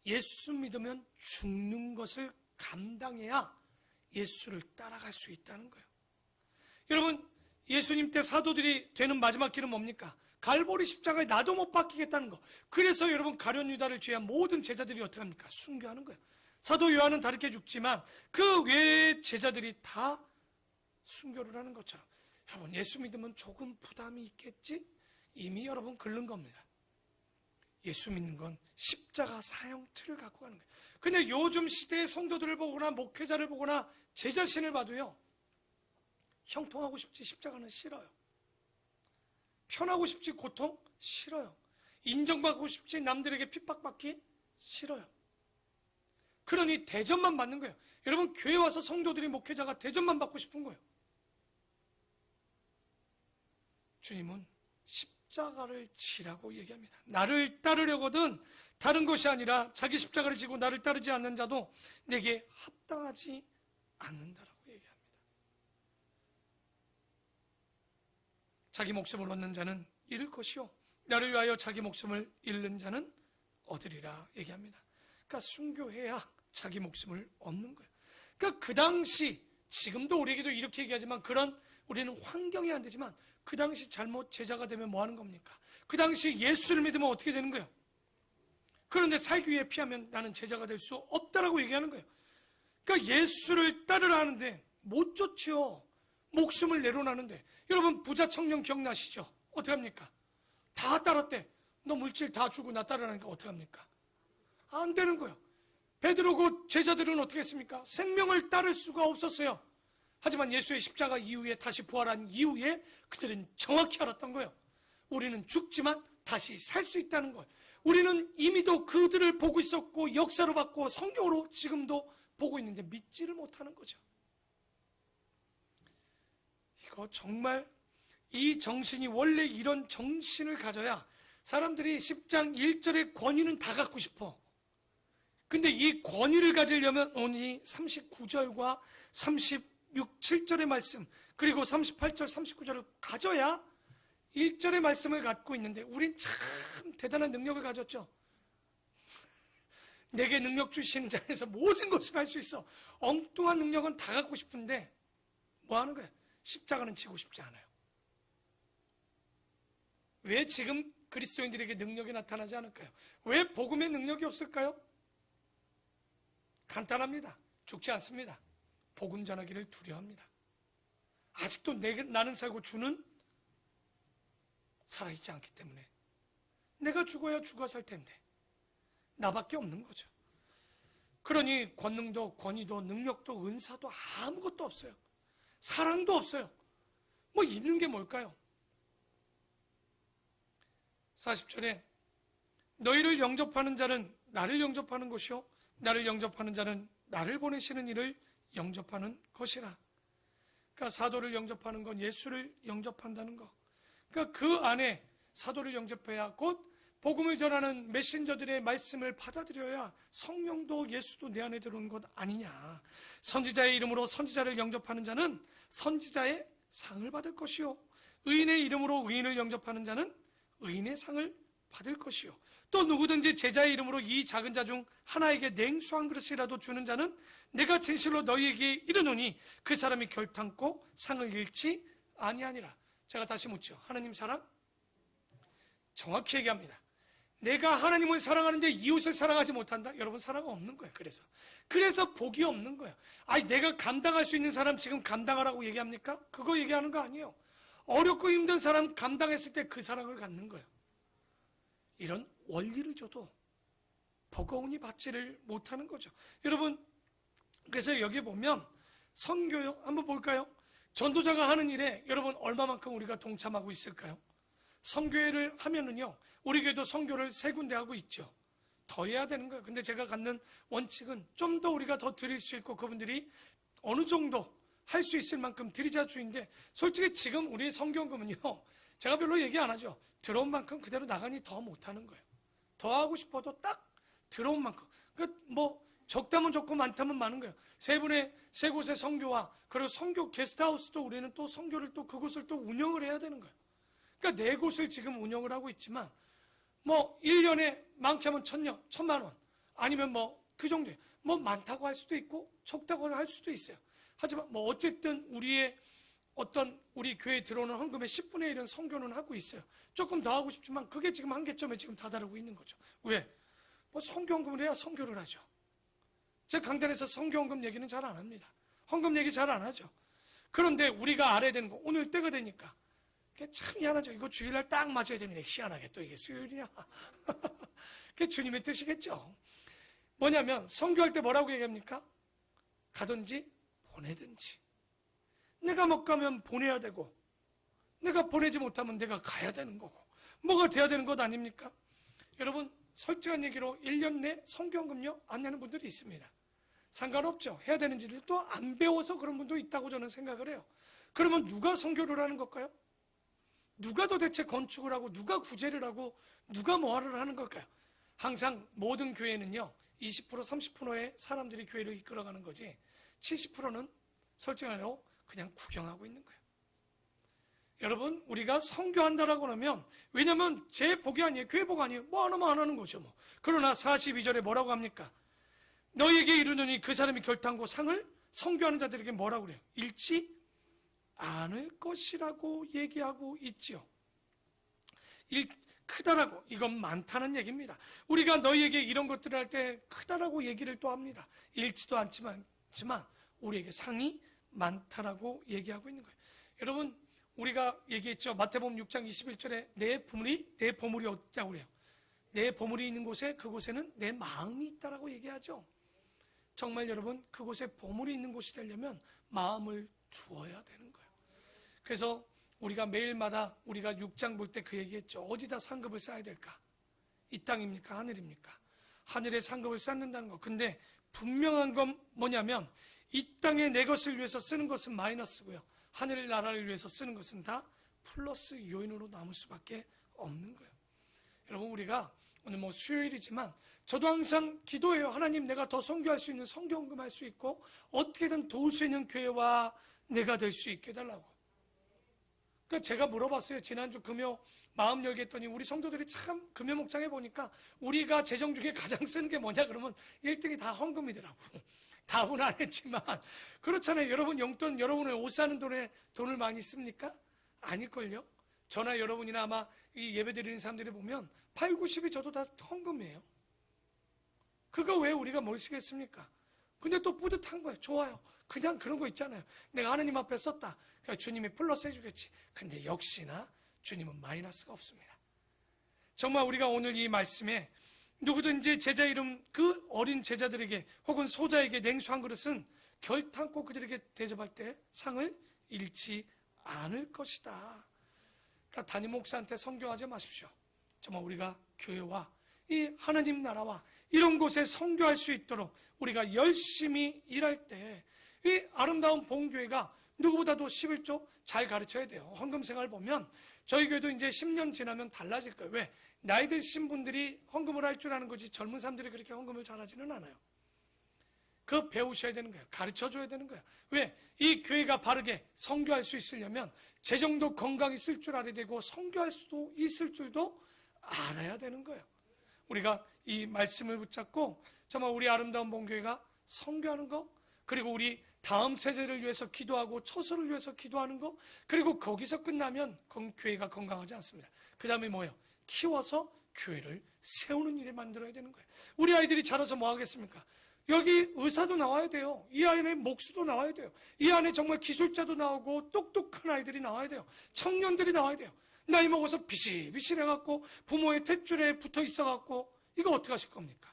예수 믿으면 죽는 것을 감당해야 예수를 따라갈 수 있다는 거예요. 여러분, 예수님 때 사도들이 되는 마지막 길은 뭡니까? 갈보리 십자가에 나도 못 박히겠다는 거. 그래서 여러분 가룟 유다를 제외한 모든 제자들이 어떻게 합니까? 순교하는 거예요. 사도 요한은 다르게 죽지만 그 외의 제자들이 다 순교를 하는 것처럼 여러분 예수 믿으면 조금 부담이 있겠지? 이미 여러분 긁는 겁니다. 예수 믿는 건 십자가 사형 틀을 갖고 가는 거예요. 근데 요즘 시대의 성도들을 보거나 목회자를 보거나 제 자신을 봐도요 형통하고 싶지 십자가는 싫어요. 편하고 싶지 고통 싫어요. 인정받고 싶지 남들에게 핍박받기 싫어요. 그러니 대접만 받는 거예요. 여러분 교회 와서 성도들이 목회자가 대접만 받고 싶은 거예요. 주님은 십자가를 지라고 얘기합니다. 나를 따르려거든 다른 것이 아니라 자기 십자가를 지고 나를 따르지 않는 자도 내게 합당하지 않는다라고 얘기합니다. 자기 목숨을 얻는 자는 잃을 것이요 나를 위하여 자기 목숨을 잃는 자는 얻으리라 얘기합니다. 그러니까 순교해야 자기 목숨을 얻는 거예요. 그러니까 그 당시, 지금도 우리에게도 이렇게 얘기하지만 그런 우리는 환경이 안 되지만 그 당시 잘못 제자가 되면 뭐 하는 겁니까? 그 당시 예수를 믿으면 어떻게 되는 거예요? 그런데 살기 위해 피하면 나는 제자가 될 수 없다라고 얘기하는 거예요. 그러니까 예수를 따르라 하는데 못 쫓죠. 목숨을 내려놓는데 여러분 부자 청년 기억나시죠? 어떻게 합니까? 다 따랐대. 너 물질 다 주고 나 따르라니까 어떻게 합니까? 안 되는 거예요. 베드로고 제자들은 어떻게 했습니까? 생명을 따를 수가 없었어요. 하지만 예수의 십자가 이후에 다시 부활한 이후에 그들은 정확히 알았던 거예요. 우리는 죽지만 다시 살 수 있다는 거예요. 우리는 이미도 그들을 보고 있었고 역사로 봤고 성경으로 지금도 보고 있는데 믿지를 못하는 거죠. 이거 정말 이 정신이, 원래 이런 정신을 가져야 사람들이 10장 1절의 권위는 다 갖고 싶어. 근데 이 권위를 가지려면 오늘 39절과 36, 7절의 말씀, 그리고 38절, 39절을 가져야 1절의 말씀을 갖고 있는데, 우린 참 대단한 능력을 가졌죠. 내게 능력 주시는 자에서 모든 것을 할 수 있어. 엉뚱한 능력은 다 갖고 싶은데 뭐 하는 거야? 십자가는 지고 싶지 않아요. 왜 지금 그리스도인들에게 능력이 나타나지 않을까요? 왜 복음의 능력이 없을까요? 간단합니다. 죽지 않습니다. 복음 전하기를 두려워합니다. 아직도 나는 살고 주는 살아있지 않기 때문에, 내가 죽어야 죽어 살 텐데 나밖에 없는 거죠. 그러니 권능도 권위도 능력도 은사도 아무것도 없어요. 사랑도 없어요. 뭐 있는 게 뭘까요? 40절에 너희를 영접하는 자는 나를 영접하는 것이요 나를 영접하는 자는 나를 보내시는 이를 영접하는 것이라. 그러니까 사도를 영접하는 건 예수를 영접한다는 거. 그러니까 그 안에 사도를 영접해야 곧 복음을 전하는 메신저들의 말씀을 받아들여야 성령도 예수도 내 안에 들어오는 것 아니냐. 선지자의 이름으로 선지자를 영접하는 자는 선지자의 상을 받을 것이요 의인의 이름으로 의인을 영접하는 자는 의인의 상을 받을 것이요 또 누구든지 제자의 이름으로 이 작은 자 중 하나에게 냉수 한 그릇이라도 주는 자는 내가 진실로 너희에게 이르노니 그 사람이 결탄코 상을 잃지 아니하니라. 제가 다시 묻죠. 하나님 사랑? 정확히 얘기합니다. 내가 하나님을 사랑하는데 이웃을 사랑하지 못한다? 여러분, 사랑 없는 거예요. 그래서 복이 없는 거예요. 아니, 내가 감당할 수 있는 사람 지금 감당하라고 얘기합니까? 그거 얘기하는 거 아니에요. 어렵고 힘든 사람 감당했을 때 그 사랑을 갖는 거예요. 이런 원리를 줘도 버거운이 받지를 못하는 거죠. 여러분, 그래서 여기 보면 선교요, 한번 볼까요? 전도자가 하는 일에 여러분 얼마만큼 우리가 동참하고 있을까요? 선교회를 하면은요, 우리 교회도 선교를 3군데 하고 있죠. 더 해야 되는 거예요. 근데 제가 갖는 원칙은 좀 더 우리가 더 드릴 수 있고 그분들이 어느 정도 할 수 있을 만큼 드리자 주인데, 솔직히 지금 우리의 선교금은요, 제가 별로 얘기 안 하죠. 들어온 만큼 그대로 나가니 더 못하는 거예요. 더 하고 싶어도 딱 들어온 만큼. 뭐 적다면 적고 많다면 많은 거예요. 세 곳의 선교와 그리고 선교 게스트하우스도 우리는 또 선교를 또 그곳을 또 운영을 해야 되는 거예요. 그러니까 4곳을 지금 운영을 하고 있지만 뭐 1년에 많게 하면 1,000만 원 아니면 뭐 그 정도예요. 뭐 많다고 할 수도 있고 적다고 할 수도 있어요. 하지만 뭐 어쨌든 우리 교회에 들어오는 헌금의 10분의 1은 선교는 하고 있어요. 조금 더 하고 싶지만 그게 지금 한계점에 지금 다다르고 있는 거죠. 왜? 뭐 선교 헌금을 해야 선교를 하죠. 제가 강단에서 선교 헌금 얘기는 잘 안 합니다. 헌금 얘기 잘 안 하죠. 그런데 우리가 알아야 되는 거, 오늘 때가 되니까 참 희한하죠. 이거 주일날 딱 맞아야 되는데 희한하게 또 이게 수요일이야. 그게 주님의 뜻이겠죠. 뭐냐면 선교할 때 뭐라고 얘기합니까? 가든지 보내든지. 내가 못 가면 보내야 되고, 내가 보내지 못하면 내가 가야 되는 거고, 뭐가 돼야 되는 것 아닙니까? 여러분, 솔직한 얘기로 1년 내 선교헌금요 안 내는 분들이 있습니다. 상관없죠. 해야 되는지를 또 안 배워서 그런 분도 있다고 저는 생각을 해요. 그러면 누가 선교를 하는 걸까요? 누가 도대체 건축을 하고, 누가 구제를 하고, 누가 뭐하를 하는 걸까요? 항상 모든 교회는요 20% 30%의 사람들이 교회를 이끌어가는 거지 70%는 솔직하게로 그냥 구경하고 있는 거예요. 여러분, 우리가 선교한다라고 하면, 왜냐면 제 복이 아니에요. 교회 복 아니에요. 뭐 하나만 안 하는 거죠 뭐. 그러나 42절에 뭐라고 합니까? 너희에게 이르노니 그 사람이 결탄코 상을 선교하는 자들에게 뭐라고 그래요? 잃지 않을 것이라고 얘기하고 있지요. 크다라고, 이건 많다는 얘기입니다. 우리가 너희에게 이런 것들을 할 때 크다라고 얘기를 또 합니다. 잃지도 않지만 우리에게 상이 많다라고 얘기하고 있는 거예요. 여러분, 우리가 얘기했죠. 마태복음 6장 21절에 내 보물이 어디냐고 그래요. 내 보물이 있는 곳에, 그곳에는 내 마음이 있다라고 얘기하죠. 정말 여러분, 그곳에 보물이 있는 곳이 되려면 마음을 주어야 되는 거예요. 그래서 우리가 매일마다 우리가 6장 볼 때 그 얘기했죠. 어디다 상급을 쌓아야 될까? 이 땅입니까? 하늘입니까? 하늘의 상급을 쌓는다는 거. 근데 분명한 건 뭐냐면 이 땅에 내 것을 위해서 쓰는 것은 마이너스고요. 하늘의 나라를 위해서 쓰는 것은 다 플러스 요인으로 남을 수밖에 없는 거예요. 여러분, 우리가 오늘 뭐 수요일이지만 저도 항상 기도해요. 하나님, 내가 더 선교할 수 있는 선교헌금할 수 있고 어떻게든 도울 수 있는 교회와 내가 될 수 있게 해달라고. 그러니까 제가 물어봤어요. 지난주 금요 마음 열게 했더니 우리 성도들이 참 금요 목장에 보니까 우리가 재정 중에 가장 쓰는 게 뭐냐 그러면 1등이 다 헌금이더라고. 답은 안 했지만 그렇잖아요. 여러분 용돈, 여러분의 옷 사는 돈에 돈을 많이 씁니까? 아닐걸요. 저나 여러분이나 아마 이 예배 드리는 사람들이 보면 8, 90이 저도 다 헌금이에요. 그거 왜 우리가 뭘 쓰겠습니까? 근데 또 뿌듯한 거예요. 좋아요. 그냥 그런 거 있잖아요. 내가 하나님 앞에 썼다. 그러니까 주님이 플러스 해주겠지. 근데 역시나 주님은 마이너스가 없습니다. 정말 우리가 오늘 이 말씀에 누구든지 제자 이름 그 어린 제자들에게 혹은 소자에게 냉수 한 그릇은 결탄코 그들에게 대접할 때 상을 잃지 않을 것이다. 그러니까 담임 목사한테 선교하지 마십시오. 정말 우리가 교회와 이 하나님 나라와 이런 곳에 선교할 수 있도록 우리가 열심히 일할 때 이 아름다운 봉교회가 누구보다도 11조 잘 가르쳐야 돼요. 헌금 생활 보면 저희 교회도 이제 10년 지나면 달라질 거예요. 왜? 나이 드신 분들이 헌금을 할 줄 아는 거지 젊은 사람들이 그렇게 헌금을 잘하지는 않아요. 그거 배우셔야 되는 거예요. 가르쳐줘야 되는 거예요. 왜? 이 교회가 바르게 선교할 수 있으려면 재정도 건강히 쓸 줄 알아야 되고 선교할 수도 있을 줄도 알아야 되는 거예요. 우리가 이 말씀을 붙잡고 정말 우리 아름다운 봉교회가 선교하는 거, 그리고 우리 다음 세대를 위해서 기도하고 처소를 위해서 기도하는 거, 그리고 거기서 끝나면 교회가 건강하지 않습니다. 그 다음에 뭐예요? 키워서 교회를 세우는 일에 만들어야 되는 거예요. 우리 아이들이 자라서 뭐 하겠습니까? 여기 의사도 나와야 돼요. 이 안에 목수도 나와야 돼요. 이 안에 정말 기술자도 나오고 똑똑한 아이들이 나와야 돼요. 청년들이 나와야 돼요. 나이 먹어서 비실비실해갖고 부모의 탯줄에 붙어 있어갖고 이거 어떻게 하실 겁니까?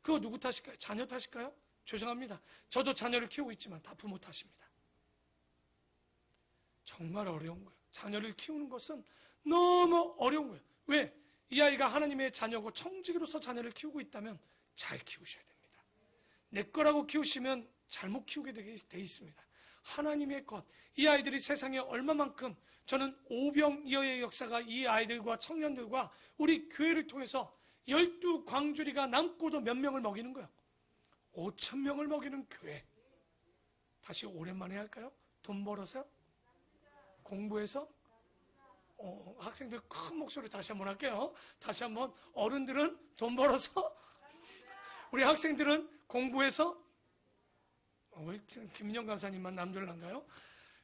그거 누구 탓일까요? 자녀 탓일까요? 죄송합니다. 저도 자녀를 키우고 있지만 다 부모 탓입니다. 정말 어려운 거예요. 자녀를 키우는 것은 너무 어려운 거예요. 왜? 이 아이가 하나님의 자녀고 청지기로서 자녀를 키우고 있다면 잘 키우셔야 됩니다. 내 거라고 키우시면 잘못 키우게 돼 있습니다. 하나님의 것, 이 아이들이 세상에 얼마만큼, 저는 오병이어의 역사가 이 아이들과 청년들과 우리 교회를 통해서 12광주리가 남고도 몇 명을 먹이는 거예요. 5,000명을 먹이는 교회. 다시 오랜만에 할까요? 돈 벌어서? 공부해서? 학생들 큰 목소리 다시 한번 할게요. 다시 한번. 어른들은 돈 벌어서? 우리 학생들은 공부해서? 왜 김민영 강사님만 남들난가요?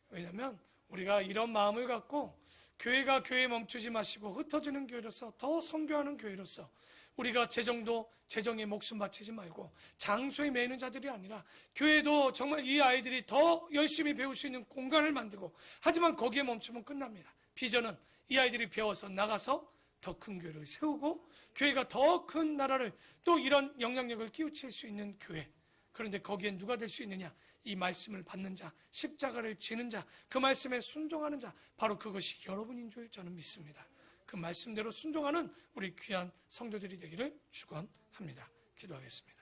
왜냐하면 우리가 이런 마음을 갖고 교회가 교회에 멈추지 마시고 흩어지는 교회로서 더 선교하는 교회로서 우리가 재정에 목숨 바치지 말고 장소에 매이는 자들이 아니라 교회도 정말 이 아이들이 더 열심히 배울 수 있는 공간을 만들고, 하지만 거기에 멈추면 끝납니다. 비전은 이 아이들이 배워서 나가서 더 큰 교회를 세우고 교회가 더 큰 나라를 또 이런 영향력을 끼우칠 수 있는 교회. 그런데 거기에 누가 될 수 있느냐? 이 말씀을 받는 자, 십자가를 지는 자, 그 말씀에 순종하는 자, 바로 그것이 여러분인 줄 저는 믿습니다. 그 말씀대로 순종하는 우리 귀한 성도들이 되기를 축원합니다. 기도하겠습니다.